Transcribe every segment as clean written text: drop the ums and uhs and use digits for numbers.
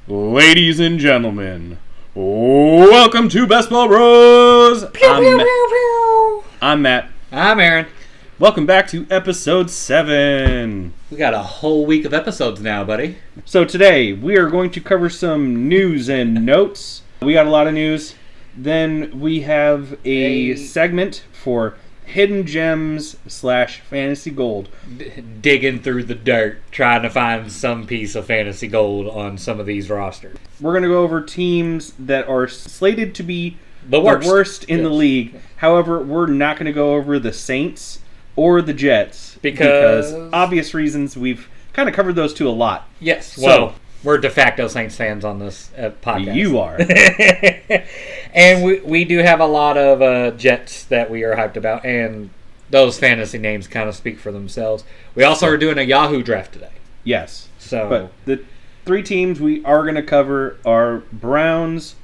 Ladies and gentlemen, welcome to Best Ball Bros. I'm Matt. I'm Aaron. Welcome back to episode 7. We got a whole week of episodes now, buddy. So today we are going to cover some news and notes. We got a lot of news. Then we have a segment for Hidden Gems / Fantasy Gold. Digging through the dirt, trying to find some piece of fantasy gold on some of these rosters. We're going to go over teams that are slated to be The worst in the league. However, we're not going to go over the Saints or the Jets because obvious reasons. We've kind of covered those two a lot. Yes, well, we're de facto Saints fans on this podcast. You are. And we do have a lot of Jets that we are hyped about, and those fantasy names kind of speak for themselves. We also are doing a Yahoo draft today. Yes. So, but the 3 teams we are going to cover are Browns,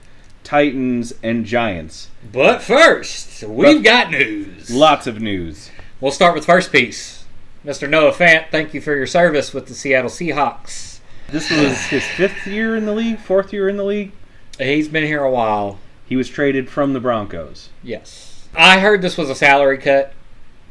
Titans, and Giants. But first, we've got news. Lots of news. We'll start with first piece. Mr. Noah Fant, thank you for your service with the Seattle Seahawks. This was his 5th year in the league, 4th year in the league. He's been here a while. He was traded from the Broncos. Yes. I heard this was a salary cut.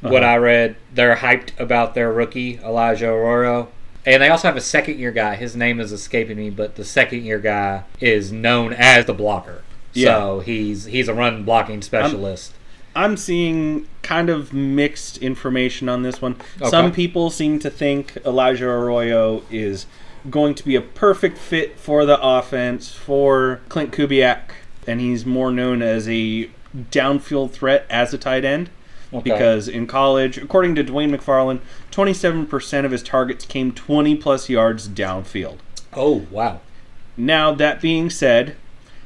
What I read, they're hyped about their rookie, Elijah Arroyo. And they also have a second-year guy. His name is escaping me, but the second-year guy is known as the blocker. Yeah. So he's a run-blocking specialist. I'm seeing kind of mixed information on this one. Okay. Some people seem to think Elijah Arroyo is going to be a perfect fit for the offense for Clint Kubiak, and he's more known as a downfield threat as a tight end. Okay. Because in college, according to Dwayne McFarland, 27% of his targets came 20-plus yards downfield. Oh, wow. Now, that being said,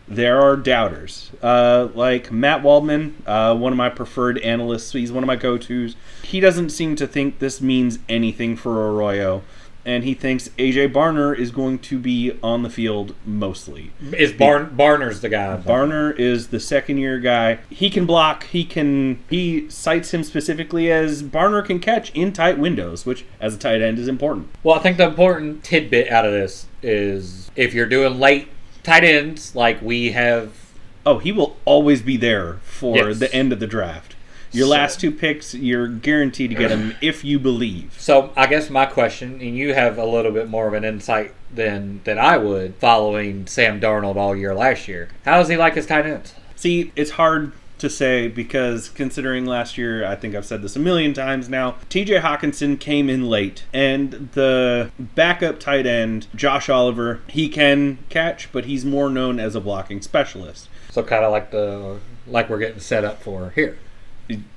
there are doubters. Like Matt Waldman, one of my preferred analysts. He's one of my go-tos. He doesn't seem to think this means anything for Arroyo. And he thinks A.J. Barner is going to be on the field mostly. Is Barner's the guy? Barner is the second-year guy. He can block. He cites him specifically as Barner can catch in tight windows, which, as a tight end, is important. Well, I think the important tidbit out of this is if you're doing late tight ends like we have... Oh, he will always be there for the end of the draft. Your last 2 picks, you're guaranteed to get them if you believe. So I guess my question, and you have a little bit more of an insight than I would following Sam Darnold all year last year. How does he like his tight ends? See, it's hard to say because considering last year, I think I've said this a million times now, TJ Hawkinson came in late, and the backup tight end, Josh Oliver, he can catch, but he's more known as a blocking specialist. So kind of like we're getting set up for here.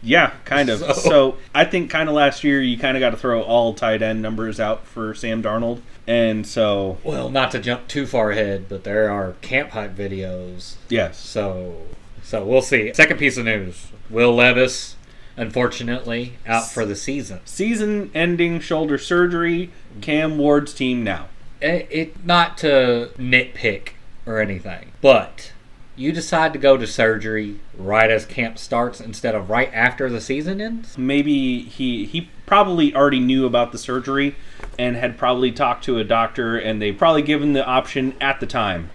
Yeah, kind of. So I think kind of last year you kind of got to throw all tight end numbers out for Sam Darnold. And so... Well, not to jump too far ahead, but there are camp hype videos. Yes. So we'll see. Second piece of news. Will Levis, unfortunately, out for the season. Season-ending shoulder surgery. Cam Ward's team now. Not to nitpick or anything, but... You decide to go to surgery right as camp starts instead of right after the season ends? Maybe he probably already knew about the surgery and had probably talked to a doctor, and they probably given the option at the time.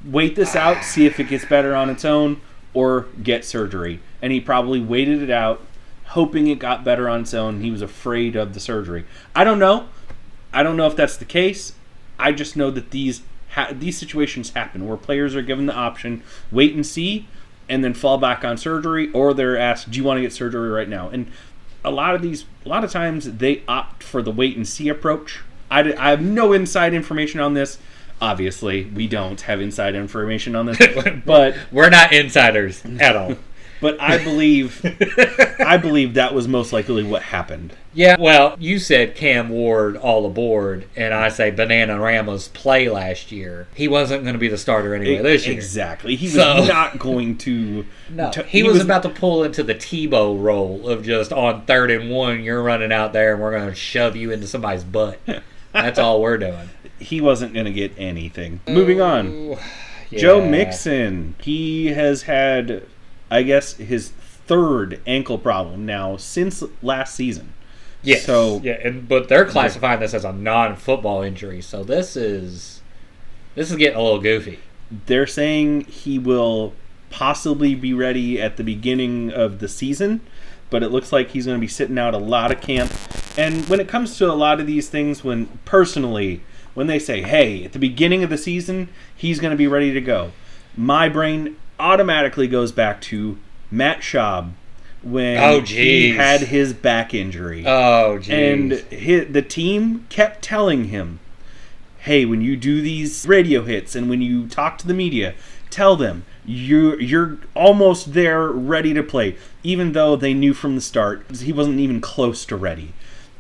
Wait this out, see if it gets better on its own, or get surgery. And he probably waited it out, hoping it got better on its own. He was afraid of the surgery. I don't know. I don't know if that's the case. I just know that these situations happen where players are given the option, wait and see, and then fall back on surgery, or they're asked, do you want to get surgery right now? And a lot of times they opt for the wait and see approach. I have no inside information on this. Obviously, we don't have inside information on this, but we're not insiders at all. But I believe that was most likely what happened. Yeah, well, you said Cam Ward all aboard, and I say Bananarama's play last year. He wasn't going to be the starter anyway this year. Exactly. He was not going to... No, he was about to pull into the Tebow role of just on 3rd and 1, you're running out there and we're going to shove you into somebody's butt. That's all we're doing. He wasn't going to get anything. Moving on. Yeah. Joe Mixon. He has had... I guess his 3rd ankle problem now since last season. Yes. But they're classifying this as a non-football injury, so this is This is getting a little goofy. They're saying he will possibly be ready at the beginning of the season, but it looks like he's going to be sitting out a lot of camp. And when it comes to a lot of these things, when they say, hey, at the beginning of the season, he's going to be ready to go, my brain automatically goes back to Matt Schaub when he had his back injury. Oh, geez. And the team kept telling him, hey, when you do these radio hits and when you talk to the media, tell them you're almost there, ready to play, even though they knew from the start he wasn't even close to ready.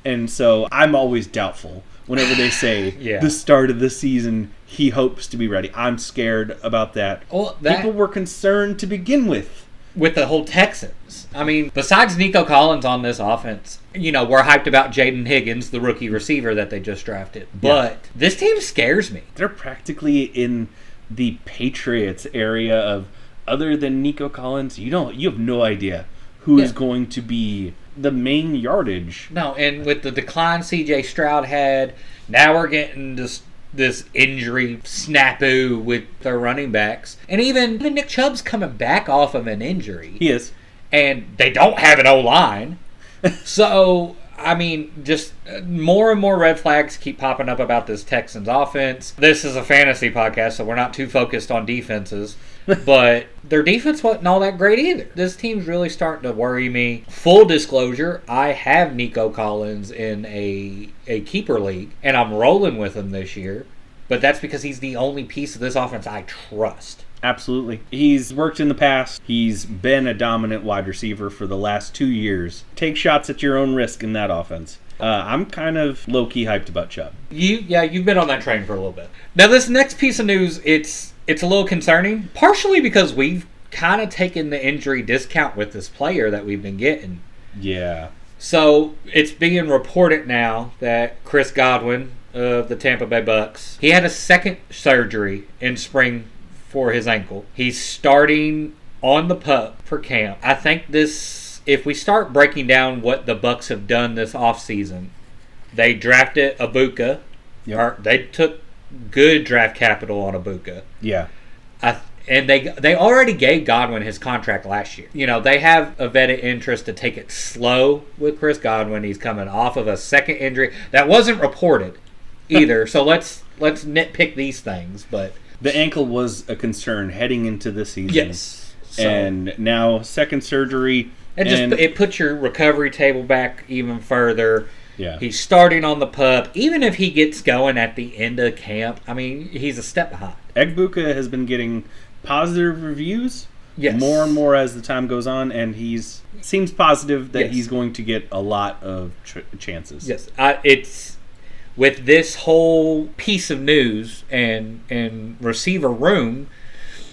And so I'm always doubtful whenever they say the start of the season, he hopes to be ready. I'm scared about that. Well, people were concerned to begin with the whole Texans. I mean, besides Nico Collins on this offense, we're hyped about Jaden Higgins, the rookie receiver that they just drafted. But this team scares me. They're practically in the Patriots area of, other than Nico Collins, you have no idea who is going to be the main yardage. No, and with the decline C.J. Stroud had, now we're getting this injury snafu with their running backs. And even Nick Chubb's coming back off of an injury. He is. And they don't have an O-line. So, I mean, just more and more red flags keep popping up about this Texans offense. This is a fantasy podcast, so we're not too focused on defenses. But their defense wasn't all that great either. This team's really starting to worry me. Full disclosure, I have Nico Collins in a keeper league, and I'm rolling with him this year. But that's because he's the only piece of this offense I trust. Absolutely. He's worked in the past. He's been a dominant wide receiver for the last 2 years. Take shots at your own risk in that offense. I'm kind of low-key hyped about Chubb. You've been on that train for a little bit. Now, this next piece of news, it's a little concerning, partially because we've kind of taken the injury discount with this player that we've been getting. Yeah. So, it's being reported now that Chris Godwin of the Tampa Bay Bucks, he had a second surgery in spring for his ankle. He's starting on the pup for camp. I think if we start breaking down what the Bucks have done this offseason, they drafted Ibuka. Yep. They took good draft capital on Ibuka. Yeah. And they already gave Godwin his contract last year. They have a vetted interest to take it slow with Chris Godwin. He's coming off of a second injury that wasn't reported either. So let's nitpick these things, but the ankle was a concern heading into the season. Yes. And now second surgery. It puts your recovery table back even further. Yeah. He's starting on the pup. Even if he gets going at the end of camp, I mean, he's a step behind. Egbuka has been getting positive reviews more and more as the time goes on, and seems positive that he's going to get a lot of chances. Yes. It's with this whole piece of news and receiver room,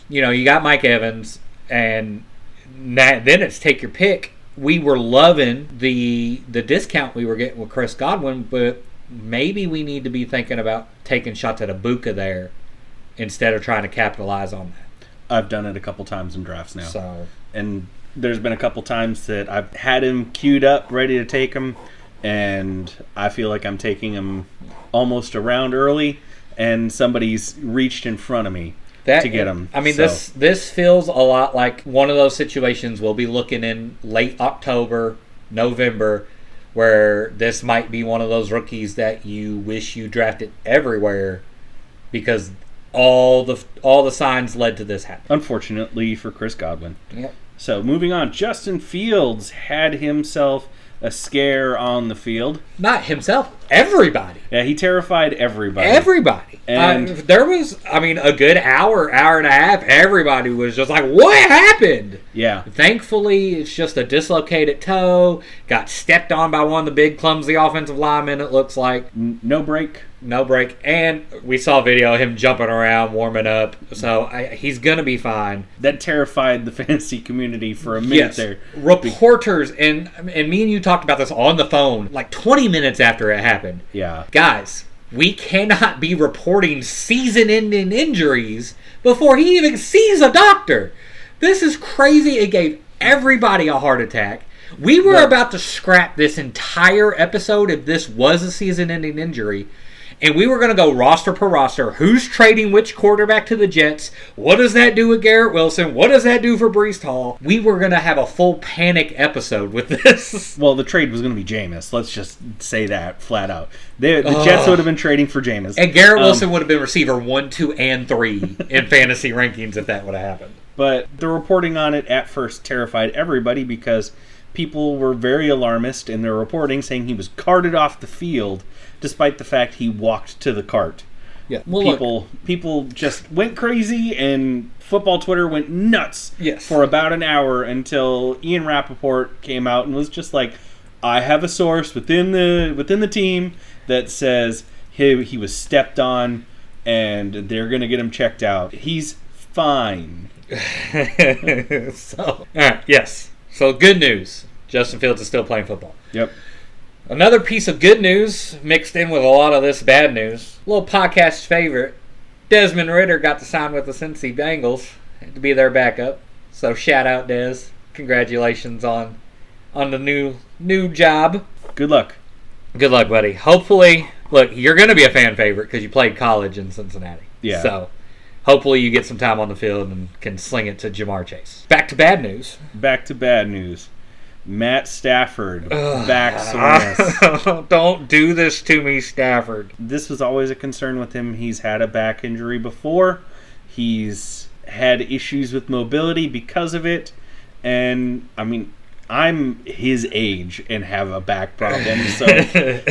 you got Mike Evans, and then it's take your pick. We were loving the discount we were getting with Chris Godwin, but maybe we need to be thinking about taking shots at Ibuka there instead of trying to capitalize on that. I've done it a couple times in drafts now. And there's been a couple times that I've had him queued up, ready to take him, and I feel like I'm taking him almost a round early, and somebody's reached in front of me to get him. I mean, this feels a lot like one of those situations we'll be looking in late October, November, where this might be one of those rookies that you wish you drafted everywhere because all the signs led to this happen. Unfortunately for Chris Godwin. Yep. So moving on, Justin Fields had himself a scare on the field. Not himself, everybody. Yeah, he terrified everybody. Everybody. And there was, a good hour and a half, everybody was just like, what happened? Yeah. Thankfully, it's just a dislocated toe. Got stepped on by one of the big, clumsy offensive linemen, it looks like. No break. And we saw a video of him jumping around, warming up. So he's going to be fine. That terrified the fantasy community for a minute there. Reporters, and me and you talked about this on the phone like 20 minutes after it happened. Yeah. Guys, we cannot be reporting season-ending injuries before he even sees a doctor. This is crazy. It gave everybody a heart attack. We were about to scrap this entire episode if this was a season-ending injury. and we were going to go roster per roster. Who's trading which quarterback to the Jets? What does that do with Garrett Wilson? What does that do for Breece Hall? We were going to have a full panic episode with this. Well, the trade was going to be Jameis. Let's just say that flat out. The Jets would have been trading for Jameis. And Garrett Wilson would have been receiver 1, 2, and 3 in fantasy rankings if that would have happened. But the reporting on it at first terrified everybody because people were very alarmist in their reporting, saying he was carted off the field despite the fact he walked to the cart. Yeah, well, people just went crazy, and football Twitter went nuts for about an hour until Ian Rappaport came out and was just like, I have a source within the team that says he was stepped on and they're going to get him checked out. He's fine. So, yes. So, good news. Justin Fields is still playing football. Yep. Another piece of good news mixed in with a lot of this bad news. A little podcast favorite. Desmond Ridder got to sign with the Cincy Bengals to be their backup. So, shout out, Des. Congratulations on the new job. Good luck. Good luck, buddy. Hopefully, look, you're going to be a fan favorite because you played college in Cincinnati. Yeah. So, hopefully you get some time on the field and can sling it to Jamar Chase. Back to bad news. Matt Stafford, back soreness. Don't do this to me, Stafford. This was always a concern with him. He's had a back injury before. He's had issues with mobility because of it. And, I mean, I'm his age and have a back problem, so I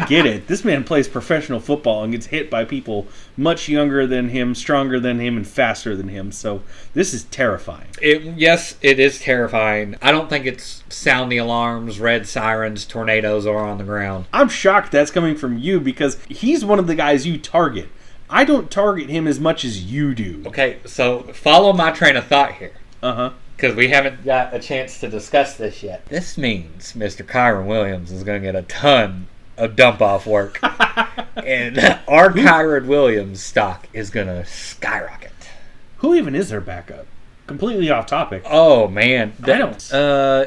get it. This man plays professional football and gets hit by people much younger than him, stronger than him, and faster than him, so this is terrifying. Yes, it is terrifying. I don't think it's sound the alarms, red sirens, tornadoes are on the ground. I'm shocked that's coming from you because he's one of the guys you target. I don't target him as much as you do. Okay, so follow my train of thought here. Uh-huh. Because we haven't got a chance to discuss this yet. This means Mr. Kyron Williams is going to get a ton of dump-off work. And our Kyron Williams stock is going to skyrocket. Who even is their backup? Completely off topic. Oh, man. I don't.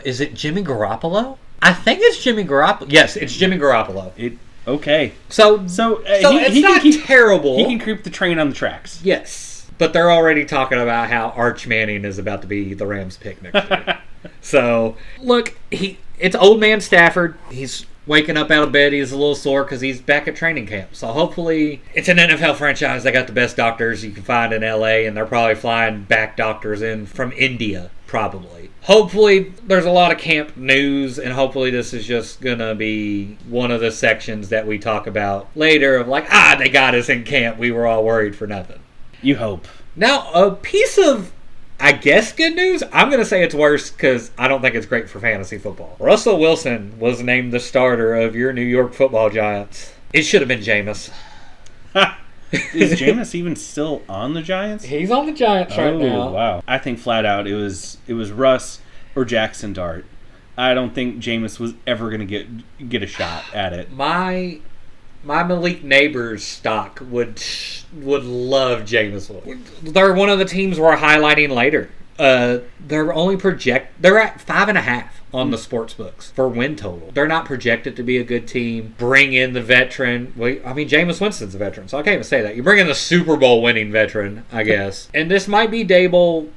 Is it Jimmy Garoppolo? I think it's Jimmy Garoppolo. Yes, it's Jimmy Garoppolo. Okay. So it's not terrible. He can creep the train on the tracks. Yes. But they're already talking about how Arch Manning is about to be the Rams pick next year. So, look, it's old man Stafford. He's waking up out of bed. He's a little sore because he's back at training camp. So, hopefully, it's an NFL franchise. They got the best doctors you can find in L.A., and they're probably flying back doctors in from India, probably. Hopefully, there's a lot of camp news, and hopefully this is just going to be one of the sections that we talk about later of like, they got us in camp. We were all worried for nothing. You hope. Now, a piece of, I guess, good news. I'm going to say it's worse because I don't think it's great for fantasy football. Russell Wilson was named the starter of your New York Football Giants. It should have been Jameis. Is Jameis even still on the Giants? He's on the Giants right now. Oh, wow. I think flat out it was Russ or Jackson Dart. I don't think Jameis was ever going to get a shot at it. My Malik Neighbors stock would love Jameis. They're one of the teams we're highlighting later. They're at 5.5 on the sports books for win total. They're not projected to be a good team. Bring in the veteran. Jameis Winston's a veteran, so I can't even say that. You bring in the Super Bowl winning veteran, I guess. And this might be Dable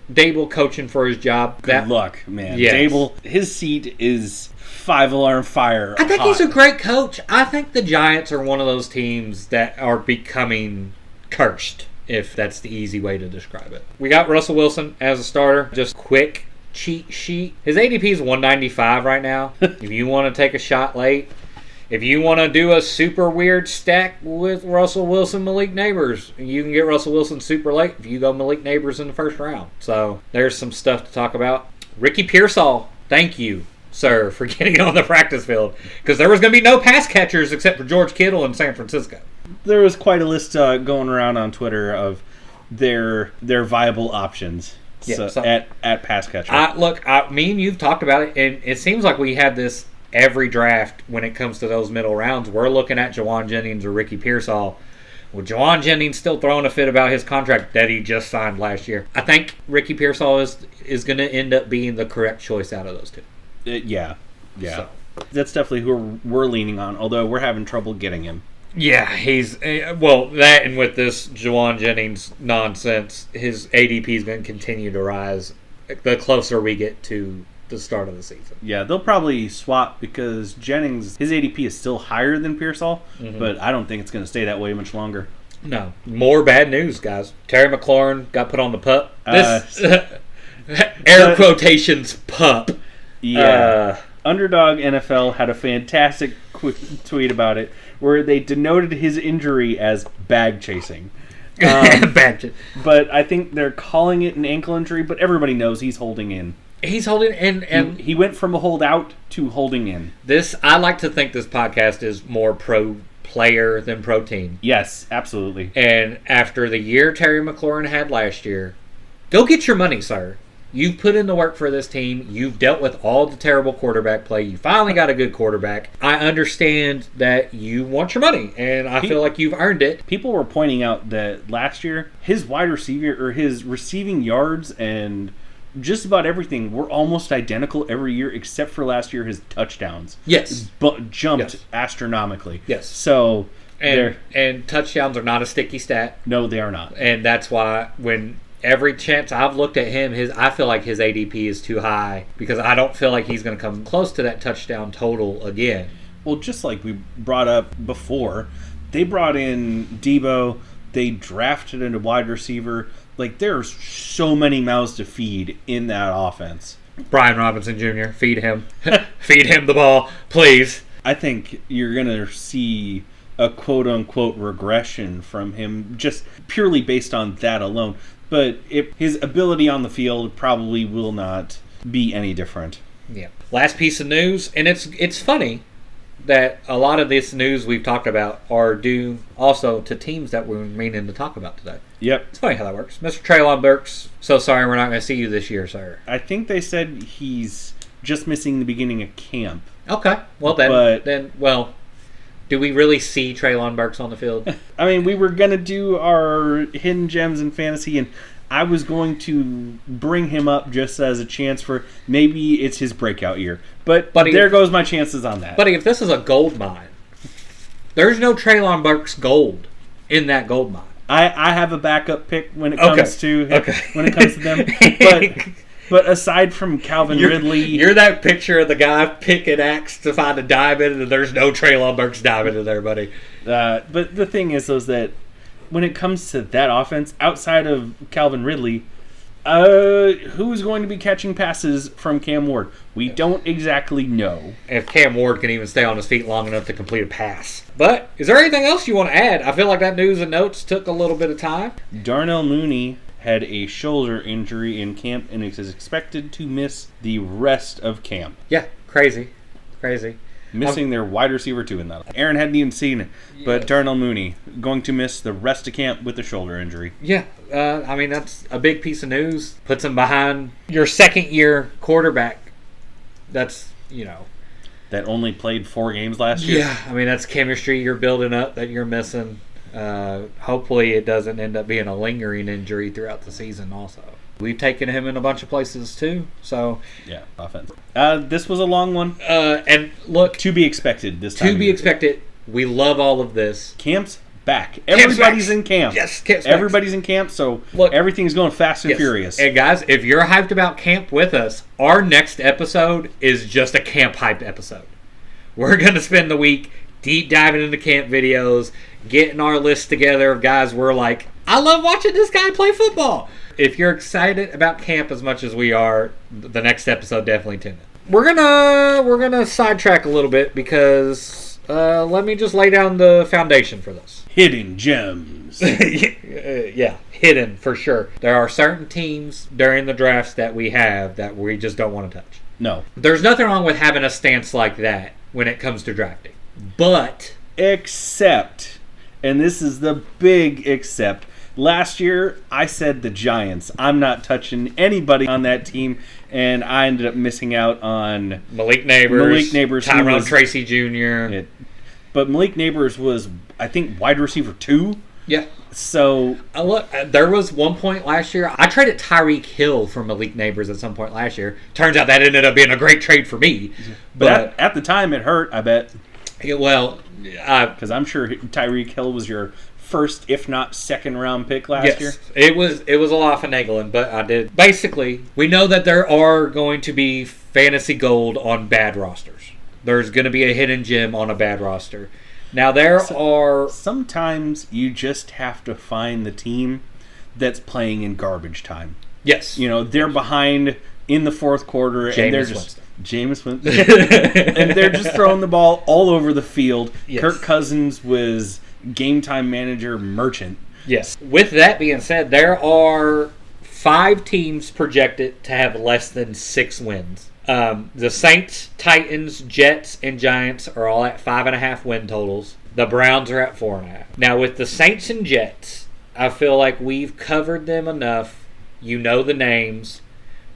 coaching for his job. Good luck, man. Yes. Dable, his seat is 5-alarm fire. I think he's a great coach. I think the Giants are one of those teams that are becoming cursed, if that's the easy way to describe it. We got Russell Wilson as a starter. Just quick cheat sheet. His ADP is 195 right now. If you want to take a shot late, if you want to do a super weird stack with Russell Wilson, Malik Neighbors, you can get Russell Wilson super late if you go Malik Neighbors in the first round. So there's some stuff to talk about. Ricky Pearsall, thank you, sir, for getting on the practice field, because there was going to be no pass catchers except for George Kittle in San Francisco. There was quite a list going around on Twitter of their viable options at pass catcher. Look, me and you've talked about it, and it seems like we have this every draft when it comes to those middle rounds. We're looking at Jawan Jennings or Ricky Pearsall. Well, Jawan Jennings still throwing a fit about his contract that he just signed last year. I think Ricky Pearsall is going to end up being the correct choice out of those two. Yeah. So. That's definitely who we're leaning on, although we're having trouble getting him. Yeah, he's well, that and with this Juwan Jennings nonsense, his ADP is going to continue to rise the closer we get to the start of the season. Yeah, they'll probably swap because Jennings, his ADP is still higher than Pearsall, but I don't think it's going to stay that way much longer. No. More bad news, guys. Terry McLaurin got put on the pup. This air quotations pup. Yeah. Underdog NFL had a fantastic quick tweet about it where they denoted his injury as bag chasing. But I think they're calling it an ankle injury, but everybody knows he's holding in. He's holding and he went from a holdout to holding in. This, I like to think this podcast is more pro player than pro team. Yes, absolutely. And after the year Terry McLaurin had last year, go get your money, sir. You've put in the work for this team. You've dealt with all the terrible quarterback play. You finally got a good quarterback. I understand that you want your money, and I feel like you've earned it. People were pointing out that last year, his wide receiver or his receiving yards and just about everything were almost identical every year, except for last year his touchdowns. Yes, jumped astronomically. Yes, so and touchdowns are not a sticky stat. No, they are not, and that's why when every chance I've looked at him, I feel like his ADP is too high because I don't feel like he's going to come close to that touchdown total again. Well, just like we brought up before, they brought in Debo, they drafted a wide receiver. Like, there's so many mouths to feed in that offense. Brian Robinson Jr., feed him. Feed him the ball, please. I think you're going to see a quote-unquote regression from him just purely based on that alone. But his ability on the field probably will not be any different. Yeah. Last piece of news, and it's funny that a lot of this news we've talked about are due also to teams that we're meaning to talk about today. Yep. It's funny how that works. Mr. Treylon Burks, so sorry we're not going to see you this year, sir. I think they said he's just missing the beginning of camp. Okay. Well, then, do we really see Treylon Burks on the field? I mean, we were going to do our hidden gems in fantasy, and I was going to bring him up just as a chance for maybe it's his breakout year. But there goes my chances on that. Buddy, if this is a gold mine, there's no Treylon Burks gold in that gold mine. I have a backup pick when it comes to them. But aside from Calvin Ridley... You're that picture of the guy picking axe to find a diamond, and there's no Treylon Burks diamond in there, buddy. But the thing is that when it comes to that offense, outside of Calvin Ridley, who's going to be catching passes from Cam Ward? We don't exactly know. If Cam Ward can even stay on his feet long enough to complete a pass. But is there anything else you want to add? I feel like that news and notes took a little bit of time. Darnell Mooney had a shoulder injury in camp and is expected to miss the rest of camp. Yeah, crazy. Missing their wide receiver too in that. Aaron hadn't even seen it, but Darnell Mooney going to miss the rest of camp with a shoulder injury. Yeah, I mean, that's a big piece of news. Puts him behind your second-year quarterback. That's, that only played 4 games last year. Yeah, I mean, that's chemistry you're building up that you're missing. Hopefully it doesn't end up being a lingering injury throughout the season also. We've taken him in a bunch of places too, so... Yeah, offense. This was a long one. And look... To be expected this time. To be expected. We love all of this. Camp's back. Everybody's in camp. Yes, camp's Everybody's in camp, so look, everything's going fast and furious. And guys, if you're hyped about camp with us, our next episode is just a camp hyped episode. We're going to spend the week deep diving into camp videos, getting our list together of guys we're like, I love watching this guy play football. If you're excited about camp as much as we are, the next episode definitely tune in. We're gonna sidetrack a little bit because let me just lay down the foundation for this. Hidden gems. Yeah, hidden for sure. There are certain teams during the drafts that we have that we just don't want to touch. No. There's nothing wrong with having a stance like that when it comes to drafting. But except, and this is the big except, last year I said the Giants. I'm not touching anybody on that team, and I ended up missing out on Malik Neighbors, Tyrone Tracy Jr. But Malik Neighbors was, I think, wide receiver 2. Yeah. So look, there was one point last year I traded Tyreek Hill for Malik Neighbors at some point last year. Turns out that ended up being a great trade for me. But at the time it hurt, I bet. Yeah, well, Because I'm sure Tyreek Hill was your first, if not second round pick last year. It was a lot of finagling, but I did. Basically, we know that there are going to be fantasy gold on bad rosters. There's going to be a hidden gem on a bad roster. Now, sometimes you just have to find the team that's playing in garbage time. Yes. They're behind in the fourth quarter, and they're just Jameis Winston. And they're just throwing the ball all over the field. Yes. Kirk Cousins was game time manager merchant. Yes. With that being said, there are 5 teams projected to have less than 6 wins. The Saints, Titans, Jets, and Giants are all at 5.5 win totals. The Browns are at 4.5. Now, with the Saints and Jets, I feel like we've covered them enough. You know the names.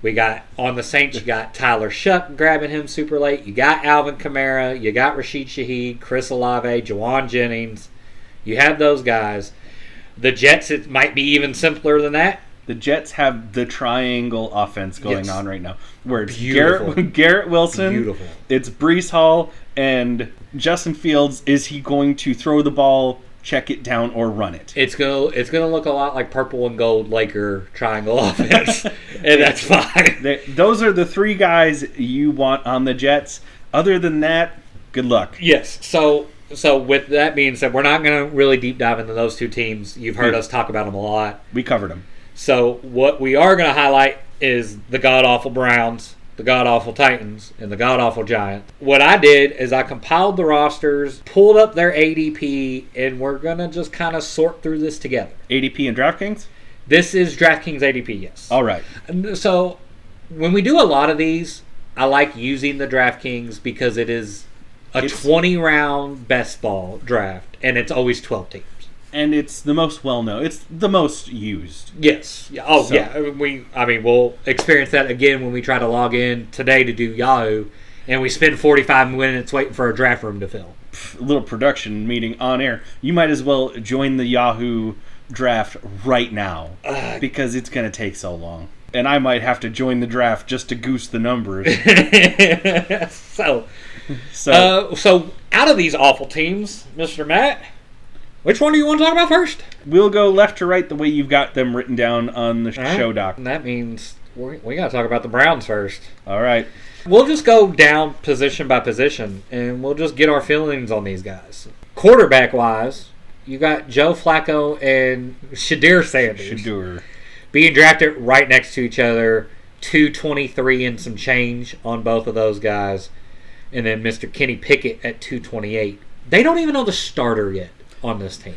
We got, on the Saints, you got Tyler Shuck grabbing him super late. You got Alvin Kamara. You got Rashid Shaheed, Chris Olave, Jawan Jennings. You have those guys. The Jets, it might be even simpler than that. The Jets have the triangle offense going on right now, where it's Beautiful. Garrett Wilson, Beautiful. It's Breece Hall, and Justin Fields. Is he going to throw the ball, check it down, or run it? It's gonna look a lot like purple and gold Laker triangle offense, and that's fine. Those are the 3 guys you want on the Jets. Other than that, good luck. Yes. So with that being said, we're not going to really deep dive into those 2 teams. You've heard us talk about them a lot. We covered them. So what we are going to highlight is the god-awful Browns, the god-awful Titans, and the god-awful Giants. What I did is I compiled the rosters, pulled up their ADP, and we're going to just kind of sort through this together. ADP and DraftKings? This is DraftKings ADP, yes. All right. So when we do a lot of these, I like using the DraftKings because it's 20-round best ball draft, and it's always 12 teams. And it's the most well-known. It's the most used. Yes. Yeah. We'll experience that again when we try to log in today to do Yahoo, and we spend 45 minutes waiting for a draft room to fill. A little production meeting on air. You might as well join the Yahoo draft right now because it's going to take so long. And I might have to join the draft just to goose the numbers. So out of these awful teams, Mr. Matt, which one do you want to talk about first? We'll go left to right the way you've got them written down on the show doc. That means we got to talk about the Browns first. All right. We'll just go down position by position, and we'll just get our feelings on these guys. Quarterback-wise, you got Joe Flacco and Shadir Sanders. Being drafted right next to each other, 223 and some change on both of those guys. And then Mr. Kenny Pickett at 228. They don't even know the starter yet on this team.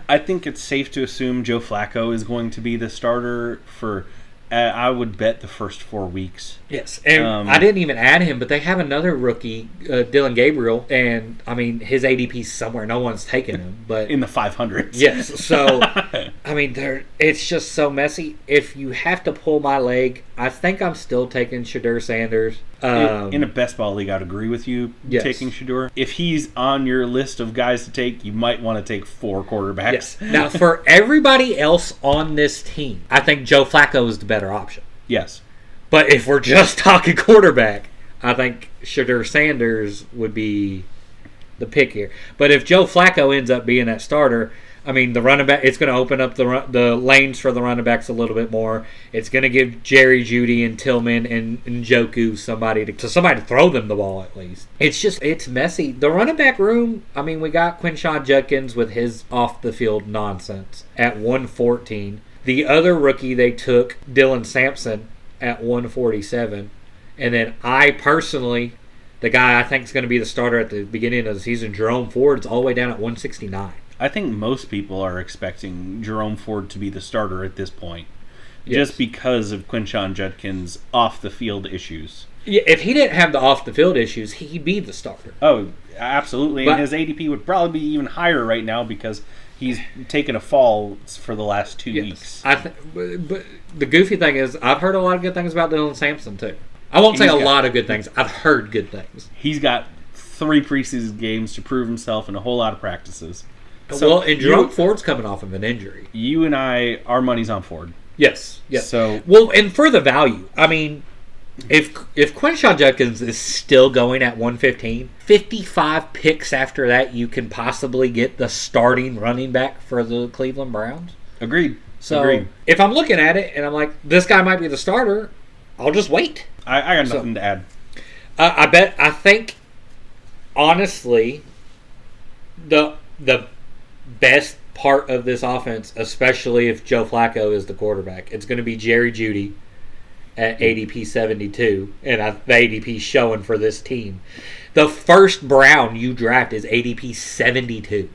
I think it's safe to assume Joe Flacco is going to be the starter for, I would bet, the first 4 weeks. Yes, and I didn't even add him, but they have another rookie, Dylan Gabriel, and, his ADP's somewhere. No one's taken him. But in the 500s. Yes, so, it's just so messy. If you have to pull my leg, I think I'm still taking Shadir Sanders. In a best ball league, I'd agree with you taking Shadur. If he's on your list of guys to take, you might want to take 4 quarterbacks. Yes. Now, for everybody else on this team, I think Joe Flacco is the better option. Yes. But if we're just talking quarterback, I think Shadir Sanders would be the pick here. But if Joe Flacco ends up being that starter, the running back, it's going to open up the lanes for the running backs a little bit more. It's going to give Jerry Jeudy and Tillman and Njoku somebody to throw them the ball at least. It's messy. The running back room, we got Quinshon Judkins with his off-the-field nonsense at 114. The other rookie they took, Dylan Sampson, at 147. And then I personally, the guy I think is going to be the starter at the beginning of the season, Jerome Ford's all the way down at 169. I think most people are expecting Jerome Ford to be the starter at this point, just because of Quinshon Judkins' off-the-field issues. Yeah, if he didn't have the off-the-field issues, he'd be the starter. Oh, absolutely. And his ADP would probably be even higher right now because he's taken a fall for the last 2 weeks. But the goofy thing is, I've heard a lot of good things about Dylan Sampson, too. I won't say a lot of good things. I've heard good things. He's got 3 preseason games to prove himself and a whole lot of practices. So, and Jerome Ford's coming off of an injury. You and I, our money's on Ford. Yes. So, and for the value, If Quinshon Judkins is still going at 115, 55 picks after that, you can possibly get the starting running back for the Cleveland Browns. Agreed. So if I'm looking at it and I'm like, this guy might be the starter, I'll just wait. I got nothing to add. I think, honestly, the best part of this offense, especially if Joe Flacco is the quarterback, it's going to be Jerry Jeudy at ADP 72, and the ADP showing for this team. The first Brown you draft is ADP 72.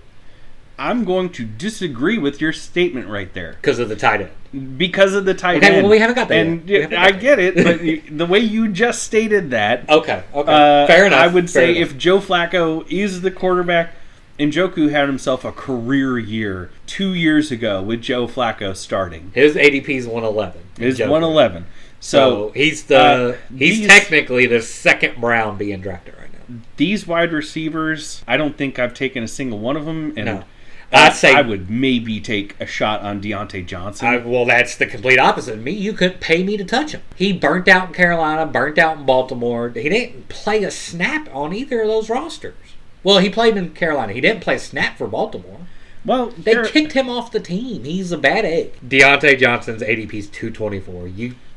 I'm going to disagree with your statement right there. Because of the tight end. Because of the tight end. Well, we haven't got that and yet. I get it, but the way you just stated that. Okay. Fair enough. I would say if Joe Flacco is the quarterback, Njoku had himself a career year 2 years ago with Joe Flacco starting. His ADP is 111. Is 111. So he's technically the second Brown being drafted right now. These wide receivers, I don't think I've taken a single one of them, and no. I would maybe take a shot on Deontay Johnson. Well, that's the complete opposite of me. You couldn't pay me to touch him. He burnt out in Carolina, burnt out in Baltimore. He didn't play a snap on either of those rosters. Well, he played in Carolina. He didn't play a snap for Baltimore. Well, they kicked him off the team. He's a bad egg. Deontay Johnson's ADP is 224.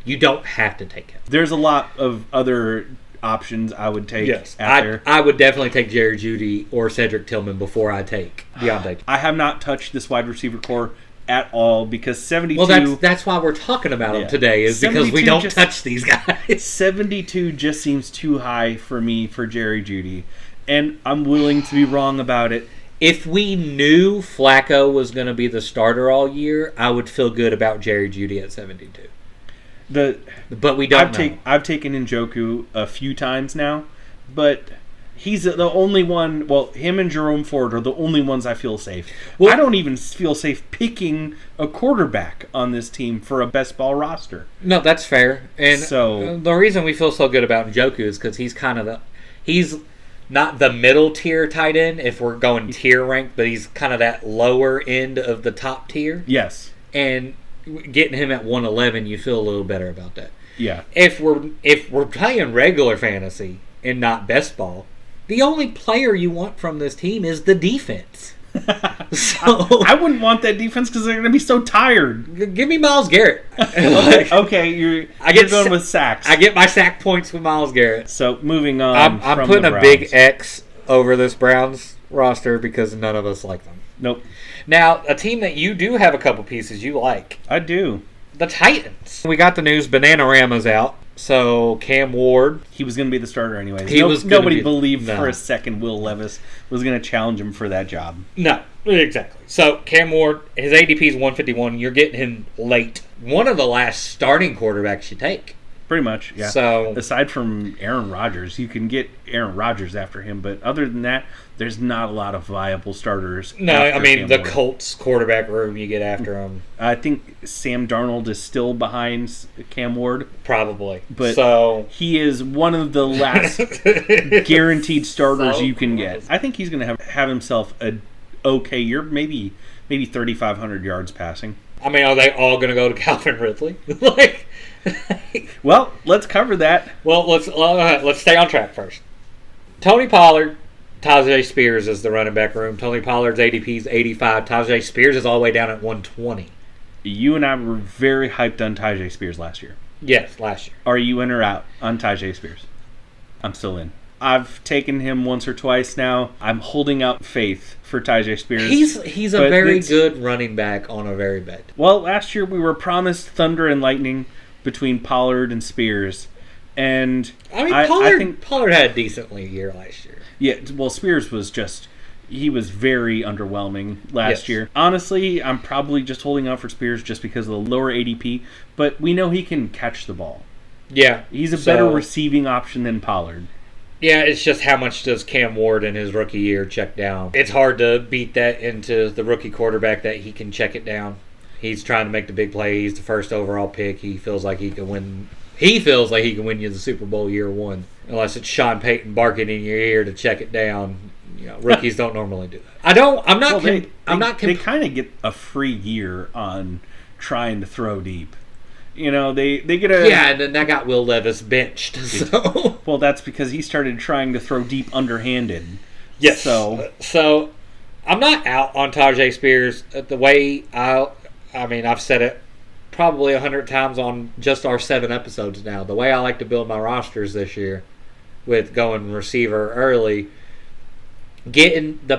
You don't have to take him. There's a lot of other options I would take. Yes, I would definitely take Jerry Jeudy or Cedric Tillman before I take Deontay. I have not touched this wide receiver core at all because 72... Well, that's why we're talking about them today, is because we don't touch these guys. 72 just seems too high for me for Jerry Jeudy, and I'm willing to be wrong about it. If we knew Flacco was going to be the starter all year, I would feel good about Jerry Jeudy at 72. But we don't know. I've taken Njoku a few times now, but he's the only one. Well, him and Jerome Ford are the only ones I feel safe. Well, I don't even feel safe picking a quarterback on this team for a best ball roster. No, that's fair. And so the reason we feel so good about Njoku is because he's not the middle tier tight end if we're going tier rank, but he's kind of that lower end of the top tier. Yes, and getting him at 111, you feel a little better about that. Yeah. If we're playing regular fantasy and not best ball, the only player you want from this team is the defense. So I wouldn't want that defense because they're going to be so tired. Give me Myles Garrett. Okay, you're going with sacks. I get my sack points with Myles Garrett. So moving on, I'm putting a big X over this Browns roster because none of us like them. Nope. Now, a team that you do have a couple pieces you like. I do. The Titans. We got the news Bananarama's out. So, Cam Ward. He was going to be the starter anyways. Nobody believed for a second Will Levis was going to challenge him for that job. No, exactly. So, Cam Ward, his ADP is 151. You're getting him late. One of the last starting quarterbacks you take. Pretty much, yeah. So, aside from Aaron Rodgers, you can get Aaron Rodgers after him, but other than that, there's not a lot of viable starters. No, I mean, the Colts quarterback room you get after him. I think Sam Darnold is still behind Cam Ward. Probably. But he is one of the last guaranteed starters you can get. I think he's going to have himself a okay year, maybe 3,500 yards passing. I mean, are they all going to go to Calvin Ridley? Well, let's cover that. Well, let's stay on track first. Tony Pollard, Tajay Spears is the running back room. Tony Pollard's ADP is 85. Tajay Spears is all the way down at 120. You and I were very hyped on Tajay Spears last year. Yes, last year. Are you in or out on Tajay Spears? I'm still in. I've taken him once or twice now. I'm holding out faith for Tajay Spears. He's a very good running back on a very bad. Well, last year we were promised thunder and lightning between Pollard and Spears. And I mean, Pollard had a decently year last year. Yeah, well, Spears was he was very underwhelming last year. Honestly, I'm probably just holding out for Spears just because of the lower ADP, but we know he can catch the ball. Yeah. He's a better receiving option than Pollard. Yeah, it's just how much does Cam Ward in his rookie year check down? It's hard to beat that into the rookie quarterback that he can check it down. He's trying to make the big play. He's the first overall pick. He feels like he can win. He feels like he can win you the Super Bowl year one, unless it's Sean Payton barking in your ear to check it down. You know, rookies don't normally do that. They kind of get a free year on trying to throw deep. They get a... Yeah, and then that got Will Levis benched. So. Well, that's because he started trying to throw deep underhanded. Yes. So I'm not out on Tajay Spears. The way I've said it probably 100 times on just our 7 episodes now. The way I like to build my rosters this year with going receiver early, getting the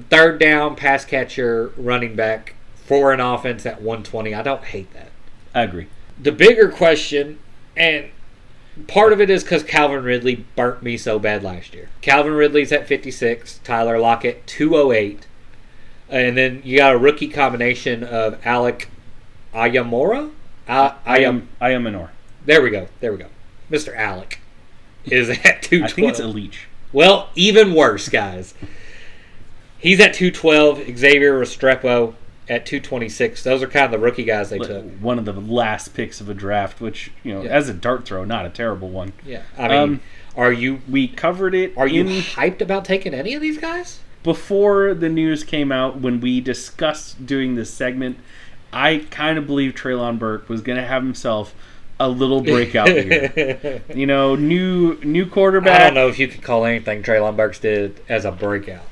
third down pass catcher running back for an offense at 120, I don't hate that. I agree. The bigger question, and part of it is because Calvin Ridley burnt me so bad last year. Calvin Ridley's at 56, Tyler Lockett 208, and then you got a rookie combination of Alec Ayamora? Ayamanor. There we go. Mr. Alec is at 212. I think it's a leech. Well, even worse, guys. He's at 212. Xavier Restrepo at 226. Those are kind of the rookie guys they took. One of the last picks of a draft, which, as a dart throw, not a terrible one. Yeah. I mean, we covered it. Are you hyped about taking any of these guys? Before the news came out, when we discussed doing this segment, I kind of believe Treylon Burke was going to have himself a little breakout year. New quarterback. I don't know if you could call anything Treylon Burks did as a breakout.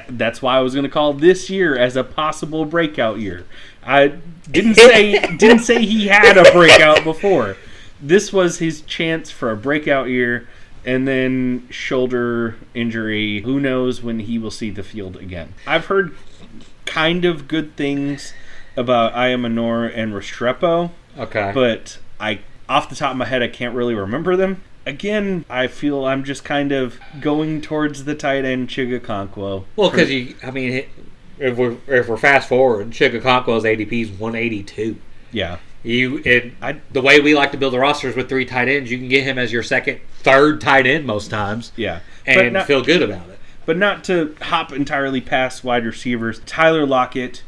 That's why I was going to call this year as a possible breakout year. I didn't say he had a breakout before. This was his chance for a breakout year, and then shoulder injury. Who knows when he will see the field again? I've heard kind of good things about Ayamanor and Restrepo. Okay. But off the top of my head, I can't really remember them. Again, I feel I'm just kind of going towards the tight end Chigakonkwo. Well, because if we're fast forward, Chigakonkwo's ADP is 182. Yeah. The way we like to build the rosters with 3 tight ends, you can get him as your third tight end most times. Yeah. And feel good about it. But not to hop entirely past wide receivers. Tyler Lockett,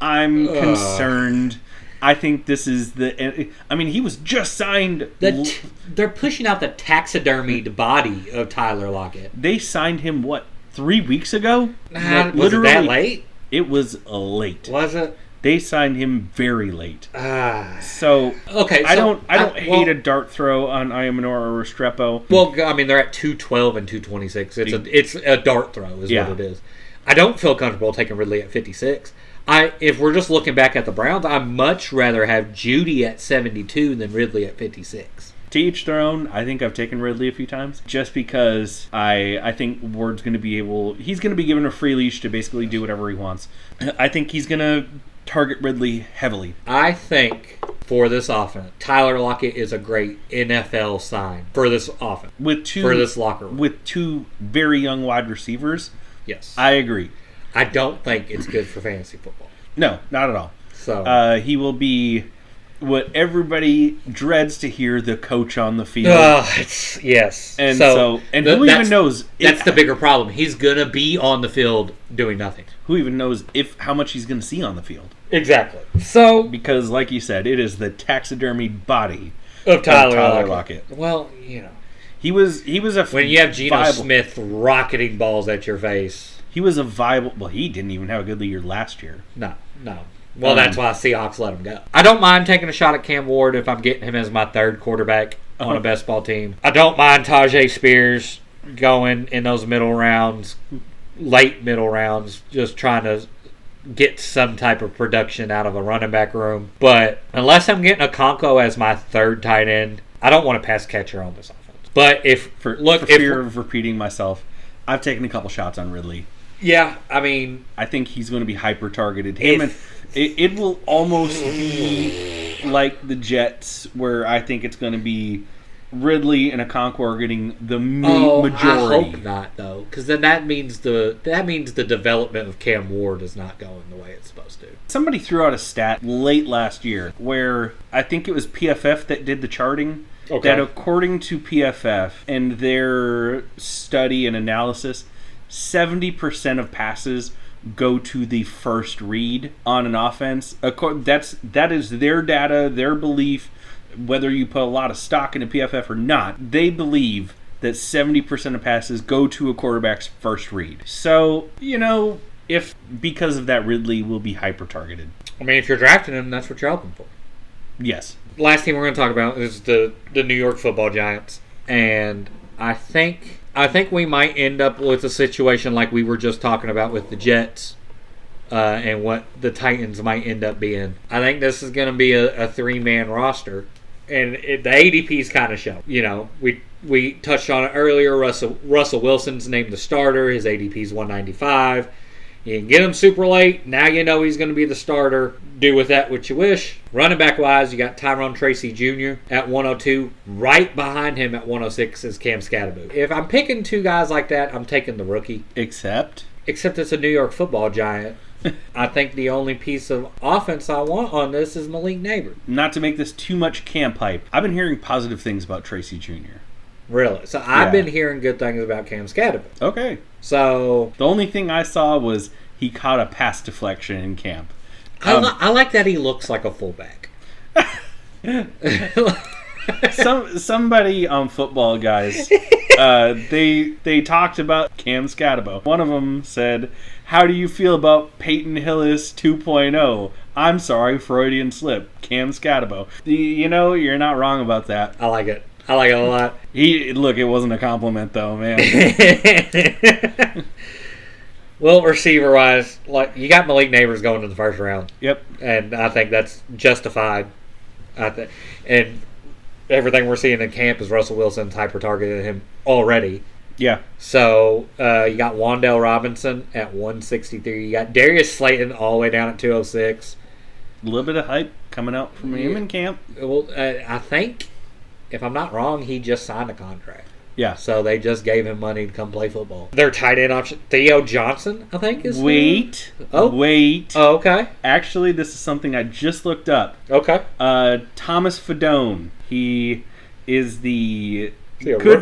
I'm concerned. I think this is he was just signed. They're pushing out the taxidermied body of Tyler Lockett. They signed him, 3 weeks ago? Was it that late? It was late. Was it? They signed him very late. Okay. I don't hate a dart throw on Ayamanor or Restrepo. Well, they're at 212 and 226. It's a dart throw is what it is. I don't feel comfortable taking Ridley at 56. If we're just looking back at the Browns, I'd much rather have Judy at 72 than Ridley at 56. To each their own. I think I've taken Ridley a few times just because I think Ward's going to he's going to be given a free leash to basically do whatever he wants. I think he's going to target Ridley heavily. I think for this offense, Tyler Lockett is a great NFL sign for this offense. For this locker room. With 2 very young wide receivers. Yes. I agree. I don't think it's good for fantasy football. No, not at all. So he will be what everybody dreads to hear, the coach on the field. Yes. And who even knows? That's the bigger problem. He's going to be on the field doing nothing. Who even knows how much he's going to see on the field? Exactly. So because, like you said, it is the taxidermied body of Tyler Lockett. Well, he was a when you have Geno Smith rocketing balls at your face. He was a viable... Well, he didn't even have a good year last year. No. Well, that's why Seahawks let him go. I don't mind taking a shot at Cam Ward if I'm getting him as my third quarterback on a best ball team. I don't mind Tajay Spears going in those late middle rounds, just trying to get some type of production out of a running back room. But unless I'm getting a Okonkwo as my third tight end, I don't want a pass catcher on this offense. But for fear of repeating myself, I've taken a couple shots on Ridley. Yeah, I think he's going to be hyper targeted. It will almost be like the Jets, where I think it's going to be Ridley and Okonkwo are getting the majority. I hope not, though, because then that means the development of Cam Ward is not going the way it's supposed to. Somebody threw out a stat late last year where I think it was PFF that did the charting. Okay. That according to PFF and their study and analysis, 70% of passes go to the first read on an offense. That is their data, their belief. Whether you put a lot of stock into PFF or not, they believe that 70% of passes go to a quarterback's first read. So, if because of that, Ridley will be hyper targeted. If you're drafting him, that's what you're hoping for. Yes. Last team we're going to talk about is the New York Football Giants, and I think we might end up with a situation like we were just talking about with the Jets, and what the Titans might end up being. I think this is going to be a 3-man roster, and the ADPs kind of show. You know, we touched on it earlier. Russell Wilson's named the starter. His ADP is 195. You can get him super late. Now you know he's going to be the starter. Do with that what you wish. Running back wise, you got Tyrone Tracy Jr. at 102. Right behind him at 106 is Cam Scatterbo. If I'm picking 2 guys like that, I'm taking the rookie. Except it's a New York Football Giant. I think the only piece of offense I want on this is Malik Neighbors. Not to make this too much camp hype, I've been hearing positive things about Tracy Jr. Really? So I've been hearing good things about Cam Scatterbo. Okay. So the only thing I saw was he caught a pass deflection in camp. I like that he looks like a fullback. Somebody on Football Guys, they talked about Cam Scatterbo. One of them said, "How do you feel about Peyton Hillis 2.0? I'm sorry, Freudian slip. Cam Scatterbo." You know, you're not wrong about that. I like it. I like it a lot. It wasn't a compliment though, man. Well, receiver-wise, like you got Malik Neighbors going to the first round. Yep. And I think that's justified. And everything we're seeing in camp is Russell Wilson's hyper-targeted him already. Yeah. So you got Wan'Dale Robinson at 163. You got Darius Slayton all the way down at 206. A little bit of hype coming out from him in camp. Well, I think, if I'm not wrong, he just signed a contract. Yeah. So they just gave him money to come play football. Their tight end option, Theo Johnson, I think is. Wait. Oh, okay. Actually, this is something I just looked up. Okay. Thomas Fedone. He is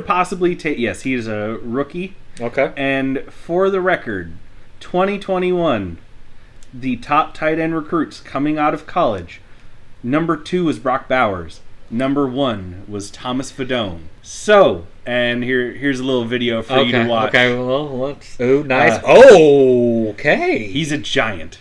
possibly take. Yes, he is a rookie. Okay. And for the record, 2021, the top tight end recruits coming out of college. Number 2 was Brock Bowers. Number 1 was Thomas Fedone. So, and here's a little video for you to watch. Okay, well, let's... Oh, nice. Okay. He's a giant.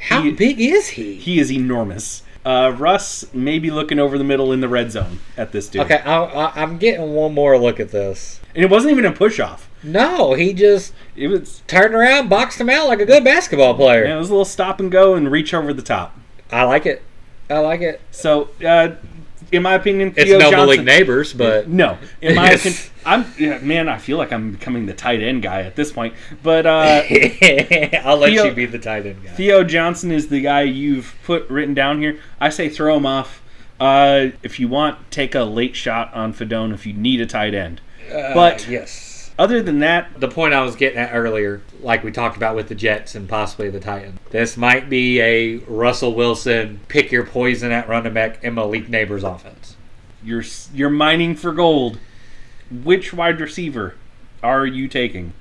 How big is he? He is enormous. Russ may be looking over the middle in the red zone at this dude. Okay, I'm getting one more look at this. And it wasn't even a push-off. No, he just it was turned around, boxed him out like a good basketball player. Yeah, it was a little stop and go and reach over the top. I like it. So, in my opinion, it's Theo no Johnson, Malik Neighbors, but no. In my opinion, I feel like I'm becoming the tight end guy at this point. But I'll let you be the tight end guy. Theo Johnson is the guy you've written down here. I say throw him off. If you want, take a late shot on Fedone if you need a tight end. But yes. Other than that, the point I was getting at earlier, like we talked about with the Jets and possibly the Titans, this might be a Russell Wilson pick your poison at running back and Malik Neighbors offense. You're mining for gold. Which wide receiver are you taking?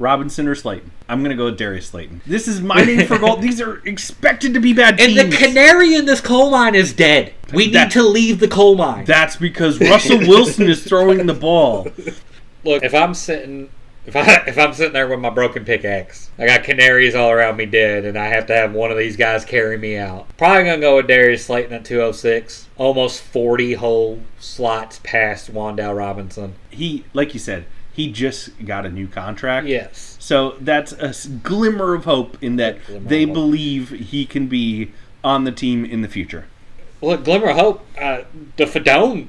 Robinson or Slayton? I'm going to go with Darius Slayton. This is mining for gold. These are expected to be bad teams. And the canary in this coal mine is dead. We need to leave the coal mine. That's because Russell Wilson is throwing the ball. Look, if I'm sitting there with my broken pickaxe, I got canaries all around me dead, and I have to have one of these guys carry me out. Probably gonna go with Darius Slayton at 206. Almost 40 whole slots past Wan'Dale Robinson. He, like you said, he just got a new contract. Yes. So that's a glimmer of hope in that they believe he can be on the team in the future. Look, glimmer of hope. The Fedone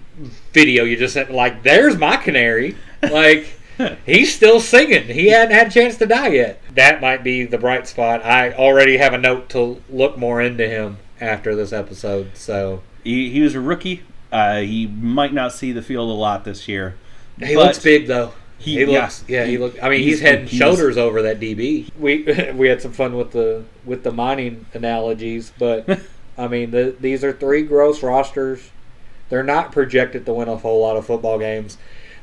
video you just sent, like, there's my canary. Like, he's still singing. He hadn't had a chance to die yet. That might be the bright spot. I already have a note to look more into him after this episode. So he was a rookie. He might not see the field a lot this year. He looks big though. He looks. I mean, he's head and shoulders over that DB. We had some fun with the mining analogies, but I mean, these are 3 gross rosters. They're not projected to win a whole lot of football games.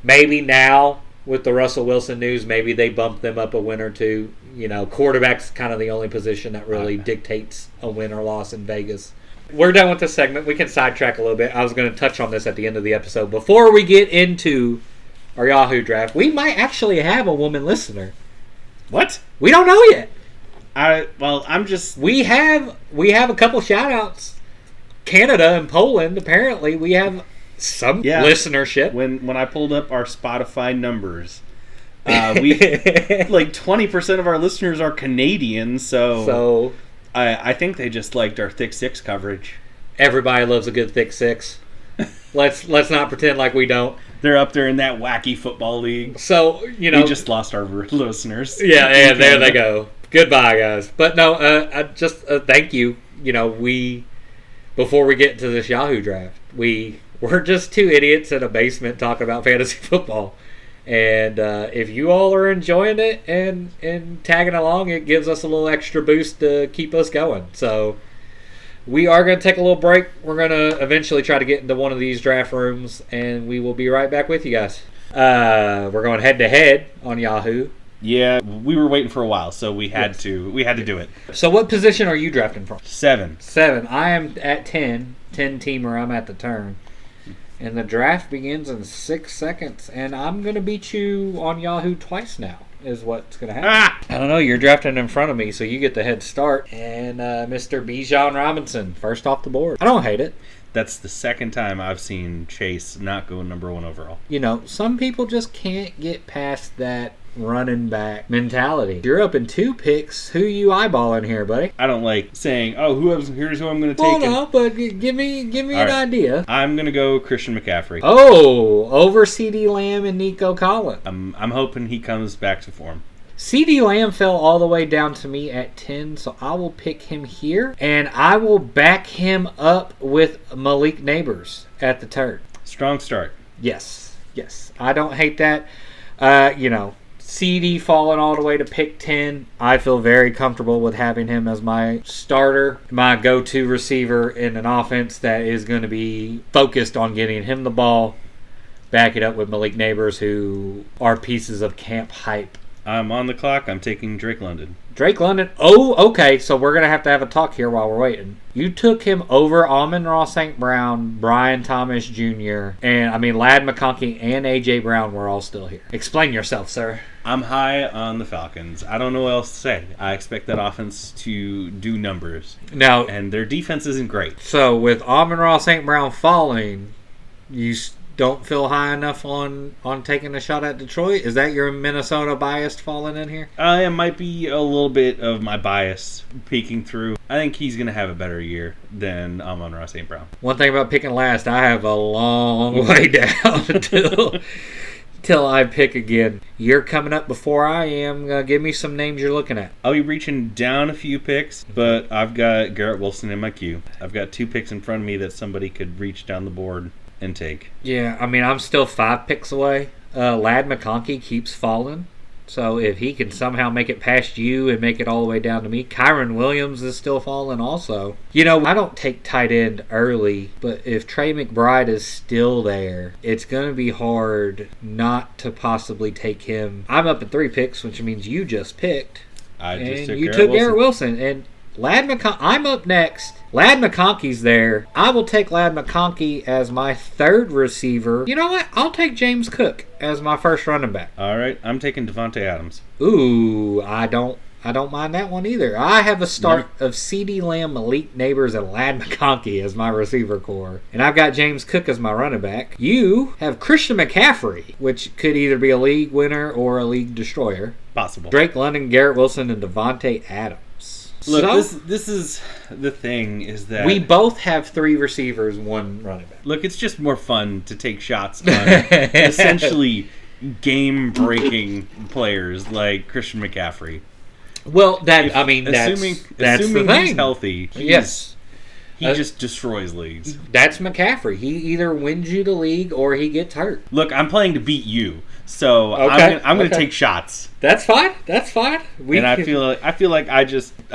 Maybe now, with the Russell Wilson news, maybe they bump them up a win or two. You know, quarterback's kind of the only position that really dictates a win or loss in Vegas. We're done with this segment. We can sidetrack a little bit. I was going to touch on this at the end of the episode. Before we get into our Yahoo draft, we might actually have a woman listener. What? We don't know yet. I'm just... We have a couple shout-outs Canada and Poland, apparently, we have some listenership. When I pulled up our Spotify numbers, we like 20% of our listeners are Canadian, so I think they just liked our thick six coverage. Everybody loves a good thick six. Let's not pretend like we don't. They're up there in that wacky football league. So, we just lost our listeners. Yeah, and there they go. Goodbye, guys. But no, I just thank you. Before we get into this Yahoo draft, we're just two idiots in a basement talking about fantasy football. And if you all are enjoying it and tagging along, it gives us a little extra boost to keep us going. So we are going to take a little break. We're going to eventually try to get into one of these draft rooms, and we will be right back with you guys. We're going head-to-head on Yahoo. Yeah, we were waiting for a while, so we had to do it. So what position are you drafting from? 7. I am at 10. 10-teamer, I'm at the turn. And the draft begins in 6 seconds, and I'm going to beat you on Yahoo twice now, is what's going to happen. I don't know, you're drafting in front of me, so you get the head start. And Mr. Bijan Robinson, first off the board. I don't hate it. That's the second time I've seen Chase not go number 1 overall. Some people just can't get past that running back mentality. You're up in 2 picks. Who you eyeballing here, buddy? I don't like saying, here's who I'm going to take. Well, no, but give me an idea. I'm going to go Christian McCaffrey. Oh, over CeeDee Lamb and Nico Collins. I'm hoping he comes back to form. CeeDee Lamb fell all the way down to me at 10, so I will pick him here, and I will back him up with Malik Neighbors at the turn. Strong start. Yes. I don't hate that. CD falling all the way to pick 10. I feel very comfortable with having him as my starter, my go-to receiver in an offense that is going to be focused on getting him the ball. Back it up with Malik Neighbors, who are pieces of camp hype. I'm on the clock. I'm taking Drake London. Drake London? Oh, okay. So we're going to have a talk here while we're waiting. You took him over Amon-Ra St. Brown, Brian Thomas Jr., and Lad McConkey and A.J. Brown were all still here. Explain yourself, sir. I'm high on the Falcons. I don't know what else to say. I expect that offense to do numbers. Now, and their defense isn't great. So with Amon-Ra St. Brown falling, you don't feel high enough on taking a shot at Detroit? Is that your Minnesota bias falling in here? It might be a little bit of my bias peeking through. I think he's going to have a better year than Amon-Ra St. Brown. One thing about picking last, I have a long way down till I pick again. You're coming up before I am. Give me some names you're looking at. I'll be reaching down a few picks, but I've got Garrett Wilson in my queue. I've got 2 picks in front of me that somebody could reach down the board and take. Yeah, I'm still 5 picks away. Lad McConkey keeps falling. So if he can somehow make it past you and make it all the way down to me, Kyron Williams is still falling also. I don't take tight end early, but if Trey McBride is still there, it's going to be hard not to possibly take him. I'm up at 3 picks, which means you just picked. You took Garrett Wilson. And I'm up next. Lad McConkey's there. I will take Lad McConkey as my 3rd receiver. You know what? I'll take James Cook as my first running back. All right, I'm taking Devontae Adams. Ooh, I don't mind that one either. I have a start of CeeDee Lamb, Malik Neighbors, and Lad McConkey as my receiver core. And I've got James Cook as my running back. You have Christian McCaffrey, which could either be a league winner or a league destroyer. Possible. Drake London, Garrett Wilson, and Devontae Adams. Look, this is the thing is that we both have 3 receivers, 1 running back. Look, it's just more fun to take shots on essentially game-breaking players like Christian McCaffrey. Well, that's assuming the thing. He's healthy. He just destroys leagues. That's McCaffrey. He either wins you the league or he gets hurt. Look, I'm playing to beat you, so I'm going to take shots. That's fine. I feel like I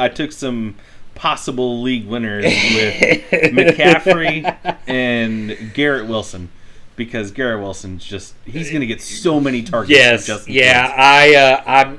took some possible league winners with McCaffrey and Garrett Wilson. Because Garrett Wilson's he's going to get so many targets. Yes,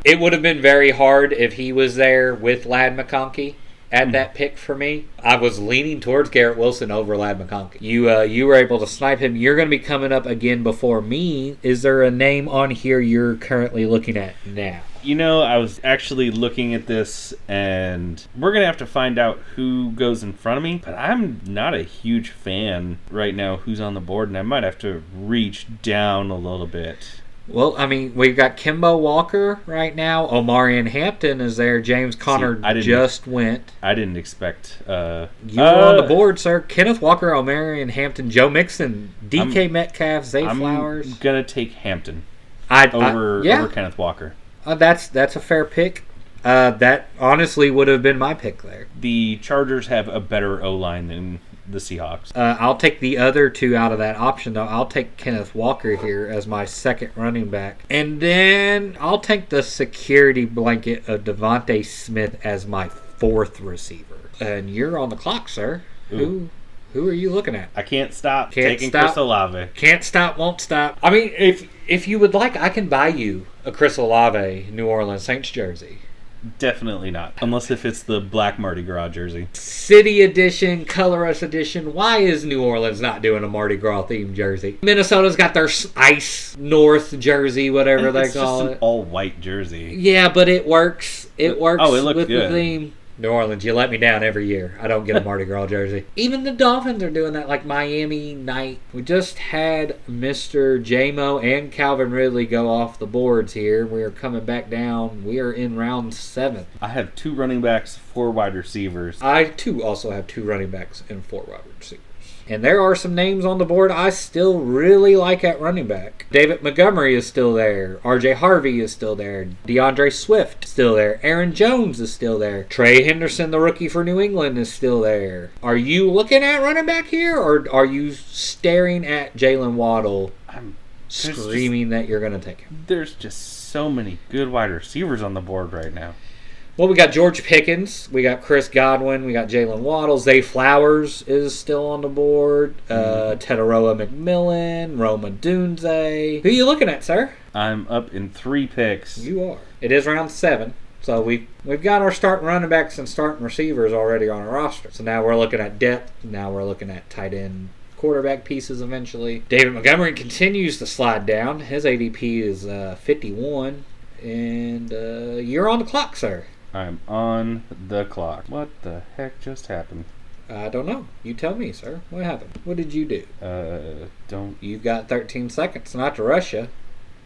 it would have been very hard if he was there with Lad McConkey at that pick for me. I was leaning towards Garrett Wilson over Lad McConkey. You were able to snipe him. You're going to be coming up again before me. Is there a name on here you're currently looking at now? I was actually looking at this, and we're going to have to find out who goes in front of me, but I'm not a huge fan right now who's on the board, and I might have to reach down a little bit. Well, I mean, we've got Kimbo Walker right now. Omarion Hampton is there. James Conner just went. I didn't expect... you were on the board, sir. Kenneth Walker, Omarion Hampton, Joe Mixon, DK Metcalf, Zay Flowers. I'm going to take Hampton over Kenneth Walker. That's a fair pick. That honestly would have been my pick there. The Chargers have a better O-line than the Seahawks. I'll take the other two out of that option, though. I'll take Kenneth Walker here as my second running back. And then I'll take the security blanket of Devontae Smith as my fourth receiver. And you're on the clock, sir. Ooh. Who are you looking at? I can't stop taking Chris Olave. Can't stop, won't stop. I mean, if you would like, I can buy you a Chris Olave New Orleans Saints jersey. Definitely not. Unless if it's the black Mardi Gras jersey. City edition, colorless edition. Why is New Orleans not doing a Mardi Gras themed jersey? Minnesota's got their Ice North jersey, whatever they call it. It's just an all-white jersey. Yeah, but it works. It works with good. The theme. New Orleans, you let me down every year. I don't get a Mardi Gras jersey. Even the Dolphins are doing that, like Miami night. We just had Mr. J-Mo and Calvin Ridley go off the boards here. We are coming back down. We are in round 7. I have 2 running backs, 4 wide receivers. I, too, also have 2 running backs and 4 wide receivers. And there are some names on the board I still really like at running back. David Montgomery is still there. R.J. Harvey is still there. DeAndre Swift is still there. Aaron Jones is still there. Trey Henderson, the rookie for New England, is still there. Are you looking at running back here, or are you staring at Jalen Waddle screaming that you're going to take him? There's just so many good wide receivers on the board right now. Well, we got George Pickens, we got Chris Godwin, we got Jalen Waddle, Zay Flowers is still on the board, Teteroa McMillan, Roma Dunze. Who are you looking at, sir? I'm up in 3 picks. You are. It is round 7, so we've got our starting running backs and starting receivers already on our roster. So now we're looking at depth. Now we're looking at tight end quarterback pieces eventually. David Montgomery continues to slide down. His ADP is 51, and you're on the clock, sir. I'm on the clock. What the heck just happened? I don't know. You tell me, sir. What happened? What did you do? You've got 13 seconds not to rush you.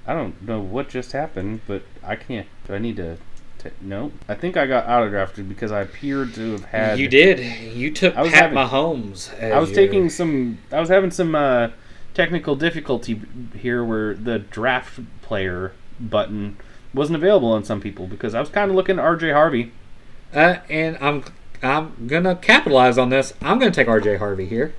I don't know what just happened, but I can't. Do I need to... No. I think I got autodrafted because I appeared to have had... You did. You took Pat Mahomes. I was having some technical difficulty here where the draft player button wasn't available on some people because I was kind of looking at R.J. Harvey. And I'm going to capitalize on this. I'm going to take R.J. Harvey here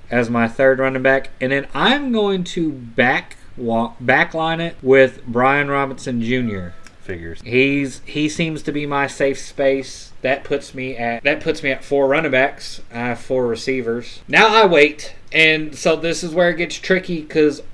as my third running back. And then I'm going to backline it with Brian Robinson Jr. Figures. He seems to be my safe space. That puts me at 4 running backs. I have 4 receivers. Now I wait. And so this is where it gets tricky because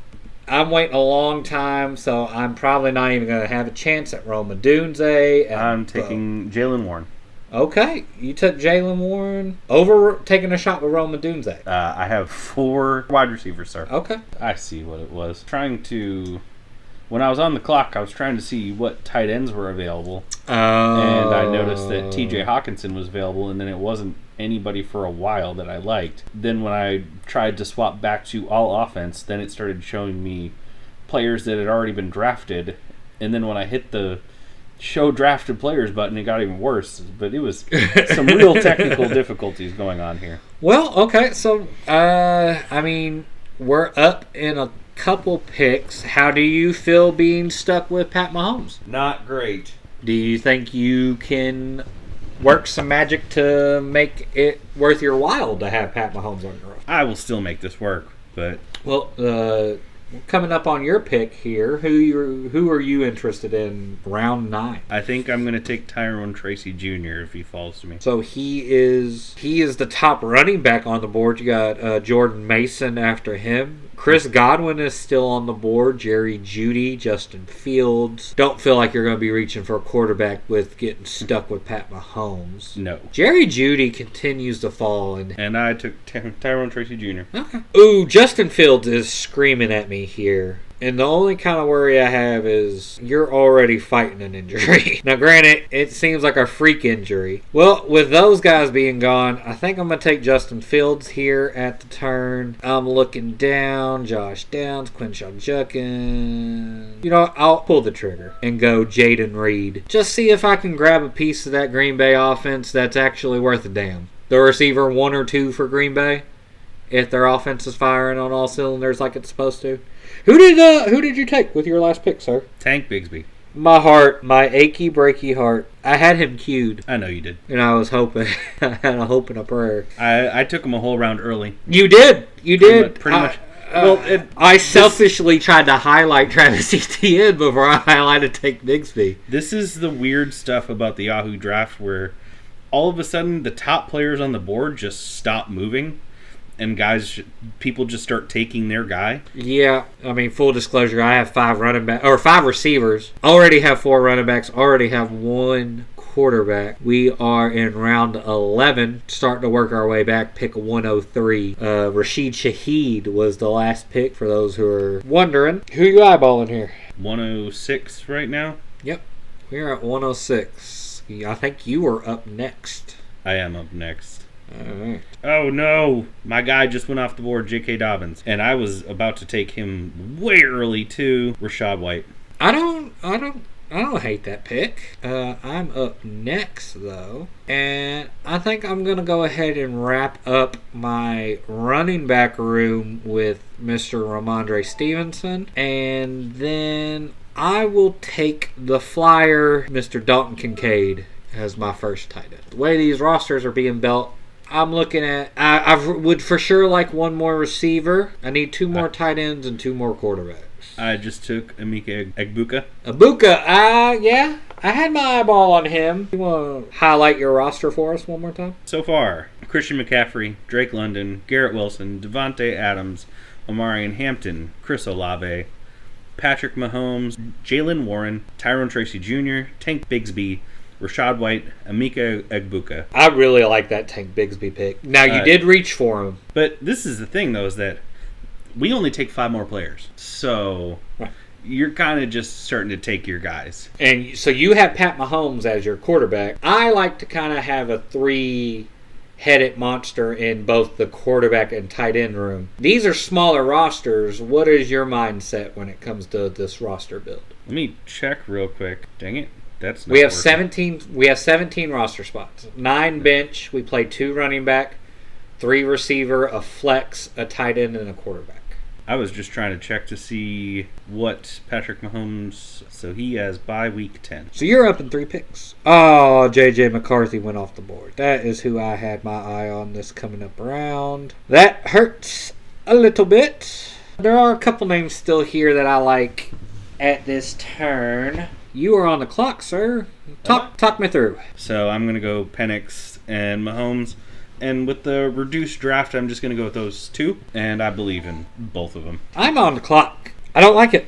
I'm waiting a long time, so I'm probably not even going to have a chance at Roma Dunze. I'm taking Jaylen Warren. Okay, you took Jaylen Warren over taking a shot with Roma Dunze. I have 4 wide receivers, sir. Okay. I see what it was. When I was on the clock, I was trying to see what tight ends were available. And I noticed that T.J. Hawkinson was available, and then it wasn't anybody for a while that I liked. Then when I tried to swap back to all offense, then it started showing me players that had already been drafted. And then when I hit the show drafted players button, it got even worse. But it was some real technical difficulties going on here. Well, okay. So, I mean, we're up in a couple picks. How do you feel being stuck with Pat Mahomes? Not great. Do you think you can work some magic to make it worth your while to have Pat Mahomes on your roster? I will still make this work, but... Well, coming up on your pick here, who are you interested in round 9? I think I'm going to take Tyrone Tracy Jr. if he falls to me. So he is the top running back on the board. You got Jordan Mason after him. Chris Godwin is still on the board. Jerry Jeudy, Justin Fields. Don't feel like you're going to be reaching for a quarterback with getting stuck with Pat Mahomes. No. Jerry Jeudy continues to fall. And I took Tyrone Tracy Jr. Okay. Ooh, Justin Fields is screaming at me here. And the only kind of worry I have is you're already fighting an injury. Now, granted, it seems like a freak injury. Well, with those guys being gone, I think I'm going to take Justin Fields here at the turn. I'm looking down. Josh Downs, Quinshon Judkins. You know, I'll pull the trigger and go Jaden Reed. Just see if I can grab a piece of that Green Bay offense that's actually worth a damn. The receiver 1 or 2 for Green Bay, if their offense is firing on all cylinders like it's supposed to. Who did you take with your last pick, sir? Tank Bigsby. My heart, my achy breaky heart. I had him queued. I know you did. And I was hoping. I had a hope and a prayer. I took him a whole round early. You did. You did. Pretty much. I selfishly tried to highlight Travis Etienne before I highlighted Tank Bigsby. This is the weird stuff about the Yahoo draft where all of a sudden the top players on the board just stop moving. And people just start taking their guy. Yeah, I mean, full disclosure, I have 5 receivers. Already have 4 running backs. Already have 1 quarterback. We are in round 11, starting to work our way back. Pick 103. Rashid Shaheed was the last pick. For those who are wondering, who you eyeballing here? 106 right now. Yep, we're at 106. I think you are up next. I am up next. Alright. Oh no! My guy just went off the board, J.K. Dobbins. And I was about to take him way early too, Rachaad White. I don't hate that pick. I'm up next though. And I think I'm gonna go ahead and wrap up my running back room with Mr. Ramondre Stevenson. And then I will take the flyer, Mr. Dalton Kincaid, as my first tight end. The way these rosters are being built, I'm looking at... I would for sure like 1 more receiver. I need 2 more tight ends and 2 more quarterbacks. I just took Emeka Egbuka. Yeah. I had my eyeball on him. You want to highlight your roster for us one more time? So far, Christian McCaffrey, Drake London, Garrett Wilson, Devontae Adams, Omarion Hampton, Chris Olave, Patrick Mahomes, Jalen Warren, Tyrone Tracy Jr., Tank Bigsby, Rachaad White, Emeka Egbuka. I really like that Tank Bigsby pick. Now, you did reach for him. But this is the thing, though, is that we only take 5 more players. So you're kind of just starting to take your guys. And so you have Pat Mahomes as your quarterback. I like to kind of have a 3-headed monster in both the quarterback and tight end room. These are smaller rosters. What is your mindset when it comes to this roster build? Let me check real quick. Dang it. We have 17 roster spots. 9 bench. We play 2 running back, 3 receiver, a flex, a tight end, and a quarterback. I was just trying to check to see what Patrick Mahomes... So he has bye week 10. So you're up in 3 picks. Oh, J.J. McCarthy went off the board. That is who I had my eye on this coming up around. That hurts a little bit. There are a couple names still here that I like at this turn. You are on the clock, sir. Talk me through. So I'm going to go Penix and Mahomes. And with the reduced draft, I'm just going to go with those 2. And I believe in both of them. I'm on the clock. I don't like it.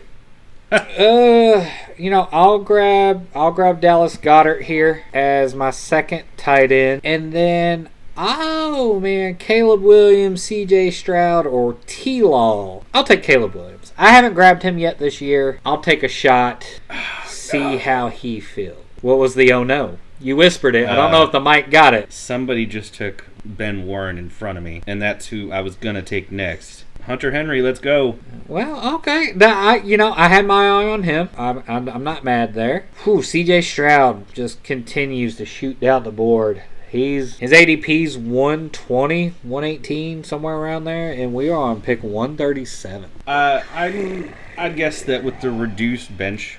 I'll grab Dallas Goedert here as my second tight end. And then, Caleb Williams, CJ Stroud, or T-Law. I'll take Caleb Williams. I haven't grabbed him yet this year. I'll take a shot. See how he feels. What was the oh no? You whispered it. I don't know if the mic got it. Somebody just took Ben Warren in front of me, and that's who I was going to take next. Hunter Henry, let's go. Well, okay. I had my eye on him. I'm not mad there. CJ Stroud just continues to shoot down the board. His ADP's 120, 118, somewhere around there, and we are on pick 137. I'd guess that with the reduced bench,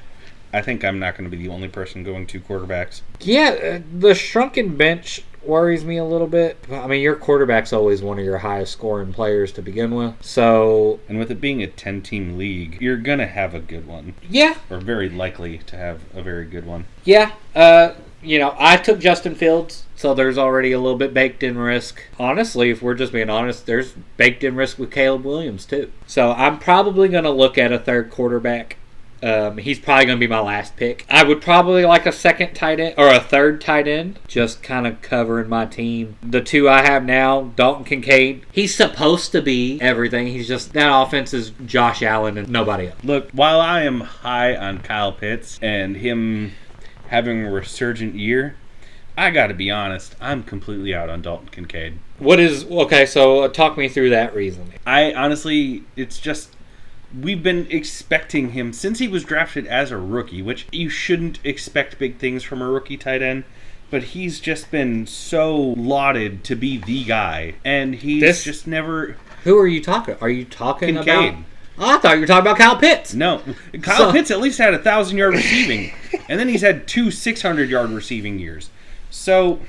I think I'm not going to be the only person going 2 quarterbacks. Yeah, the shrunken bench worries me a little bit. I mean, your quarterback's always one of your highest scoring players to begin with. So, and with it being a 10-team league, you're going to have a good one. Yeah. Or very likely to have a very good one. Yeah. I took Justin Fields, so there's already a little bit baked in risk. Honestly, if we're just being honest, there's baked in risk with Caleb Williams too. So I'm probably going to look at a third quarterback He's probably going to be my last pick. I would probably like a second tight end or a third tight end, just kind of covering my team. The two I have now, Dalton Kincaid, he's supposed to be everything. He's just, that offense is Josh Allen and nobody else. Look, while I am high on Kyle Pitts and him having a resurgent year, I got to be honest, I'm completely out on Dalton Kincaid. So talk me through that reasoning. I honestly, it's just, we've been expecting him since he was drafted as a rookie, which you shouldn't expect big things from a rookie tight end, but he's just been so lauded to be the guy, and he's just never... Who are you talking? Are you talking Kincaid. about... Oh, I thought you were talking about Kyle Pitts. No. Kyle Pitts at least had 1,000-yard receiving, and then he's had 2 600-yard receiving years. So...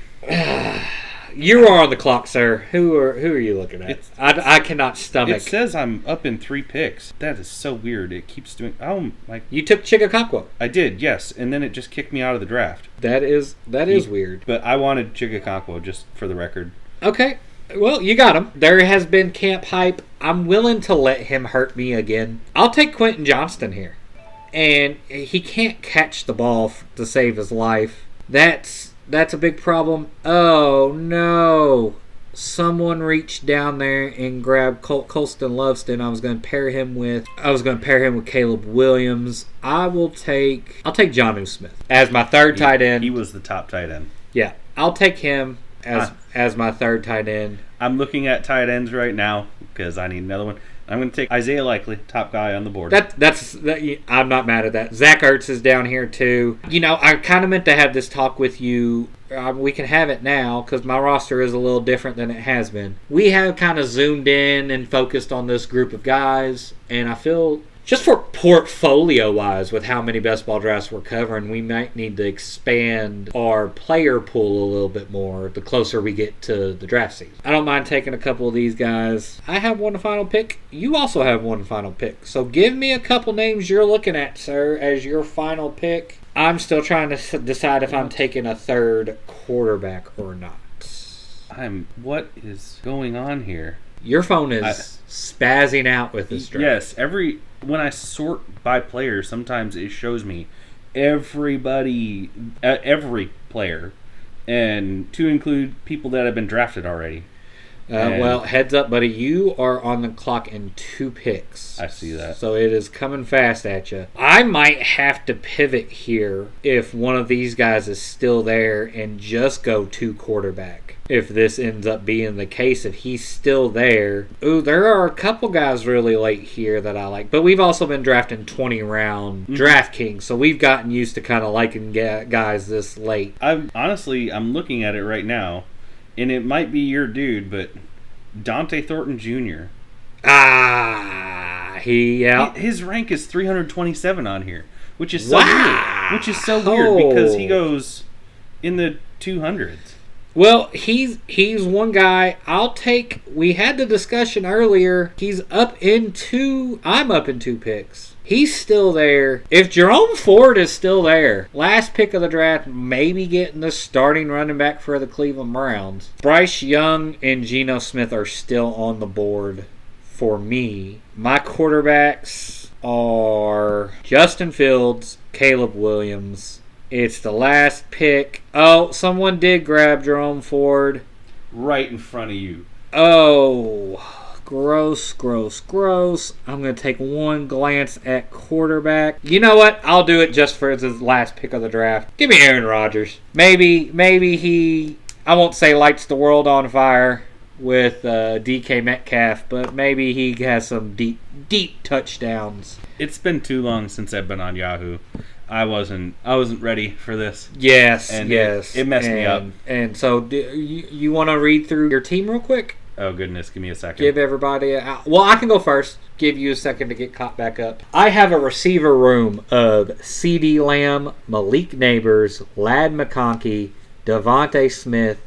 You are on the clock, sir. Who are you looking at? I cannot stomach. It says I'm up in 3 picks. That is so weird. It keeps doing... Oh, my... You took Chigakakwa. I did, yes. And then it just kicked me out of the draft. That is weird. But I wanted Chigakakwa, just for the record. Okay. Well, you got him. There has been camp hype. I'm willing to let him hurt me again. I'll take Quentin Johnston here. And he can't catch the ball to save his life. That's a big problem. Oh, no. Someone reached down there and grabbed Colston Loveston. I was going to pair him with Caleb Williams. I'll take Jonnu Smith as my third tight end. He was the top tight end. Yeah. I'll take him as my third tight end. I'm looking at tight ends right now because I need another one. I'm going to take Isaiah Likely, top guy on the board. I'm not mad at that. Zach Ertz is down here too. I kind of meant to have this talk with you. We can have it now because my roster is a little different than it has been. We have kind of zoomed in and focused on this group of guys, and I feel just for portfolio-wise with how many best ball drafts we're covering, we might need to expand our player pool a little bit more the closer we get to the draft season. I don't mind taking a couple of these guys. I have one final pick. You also have one final pick. So give me a couple names you're looking at, sir, as your final pick. I'm still trying to decide if I'm taking a third quarterback or not. What is going on here? Your phone is spazzing out with this draft. Yes, when I sort by player, sometimes it shows me every player, and to include people that have been drafted already. Well, heads up, buddy. You are on the clock in 2 picks. I see that. So it is coming fast at you. I might have to pivot here if one of these guys is still there and just go 2 quarterback. If this ends up being the case, if he's still there. Ooh, there are a couple guys really late here that I like. But we've also been drafting 20-round DraftKings, so we've gotten used to kind of liking guys this late. I'm looking at it right now, and it might be your dude, but Dante Thornton Jr. His rank is 327 on here, which is so weird. Which is so weird because he goes in the 200s. Well, he's one guy I'll take. We had the discussion earlier. I'm up in 2 picks. He's still there. If Jerome Ford is still there, last pick of the draft, maybe getting the starting running back for the Cleveland Browns. Bryce Young and Geno Smith are still on the board for me. My quarterbacks are Justin Fields, Caleb Williams. It's the last pick. Oh, someone did grab Jerome Ford. Right in front of you. Oh, gross. I'm going to take one glance at quarterback. You know what? I'll do it just for the last pick of the draft. Give me Aaron Rodgers. Maybe he, I won't say lights the world on fire with DK Metcalf, but maybe he has some deep touchdowns. It's been too long since I've been on Yahoo. I wasn't ready for this. Yes. It messed me up. And so, you want to read through your team real quick? Oh, goodness. Give me a second. Give everybody well, I can go first. Give you a second to get caught back up. I have a receiver room of CeeDee Lamb, Malik Neighbors, Ladd McConkey, Devontae Smith,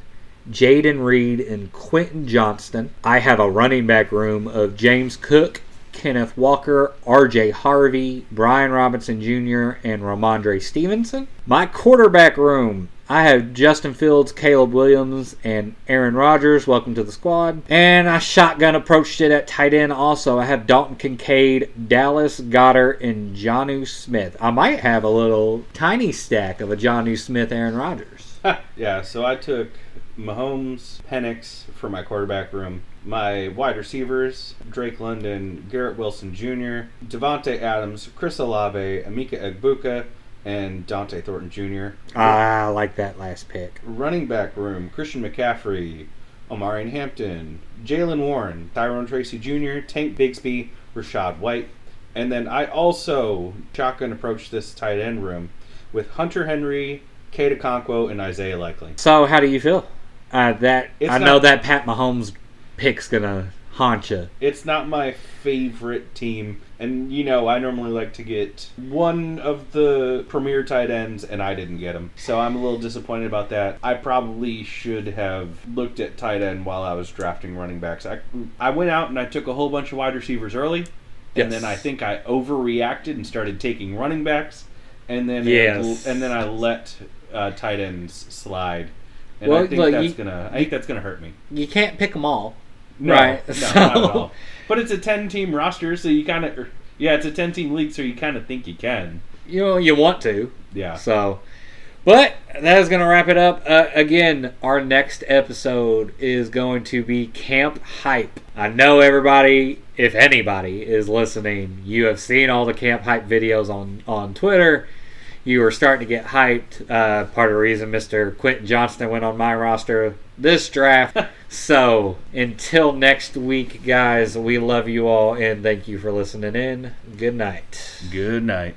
Jaden Reed, and Quentin Johnston. I have a running back room of James Cook, Kenneth Walker, R.J. Harvey, Brian Robinson Jr., and Ramondre Stevenson. My quarterback room, I have Justin Fields, Caleb Williams, and Aaron Rodgers. Welcome to the squad. And I shotgun approached it at tight end also. I have Dalton Kincaid, Dallas Goedert, and Jonnu Smith. I might have a little tiny stack of a Jonnu Smith, Aaron Rodgers. Yeah, so I took Mahomes, Penix for my quarterback room. My wide receivers, Drake London, Garrett Wilson Jr., Devontae Adams, Chris Olave, Emeka Egbuka, and Dante Thornton Jr. I like that last pick. Running back room, Christian McCaffrey, Omarion Hampton, Jalen Warren, Tyrone Tracy Jr., Tank Bigsby, Rashad White. And then I also shotgun approached this tight end room with Hunter Henry, Kade Okonkwo, and Isaiah Likely. So how do you feel? I know that Pat Mahomes pick's gonna haunt you. It's not my favorite team, and I normally like to get one of the premier tight ends, and I didn't get him, so I'm a little disappointed about that. I probably should have looked at tight end while I was drafting running backs. I went out and I took a whole bunch of wide receivers early, and then I think I overreacted and started taking running backs, and then I let tight ends slide. And I think that's gonna hurt me. You can't pick them all. No, right. No, not at all. But it's a 10-team roster, so you kind of... Yeah, it's a 10-team league, so you kind of think you can. You want to. Yeah. So, but that is going to wrap it up. Again, our next episode is going to be Camp Hype. I know everybody, if anybody, is listening. You have seen all the Camp Hype videos on Twitter. You are starting to get hyped. Part of the reason Mr. Quentin Johnston went on my roster this draft. So, until next week, guys, we love you all and thank you for listening in. Good night. Good night.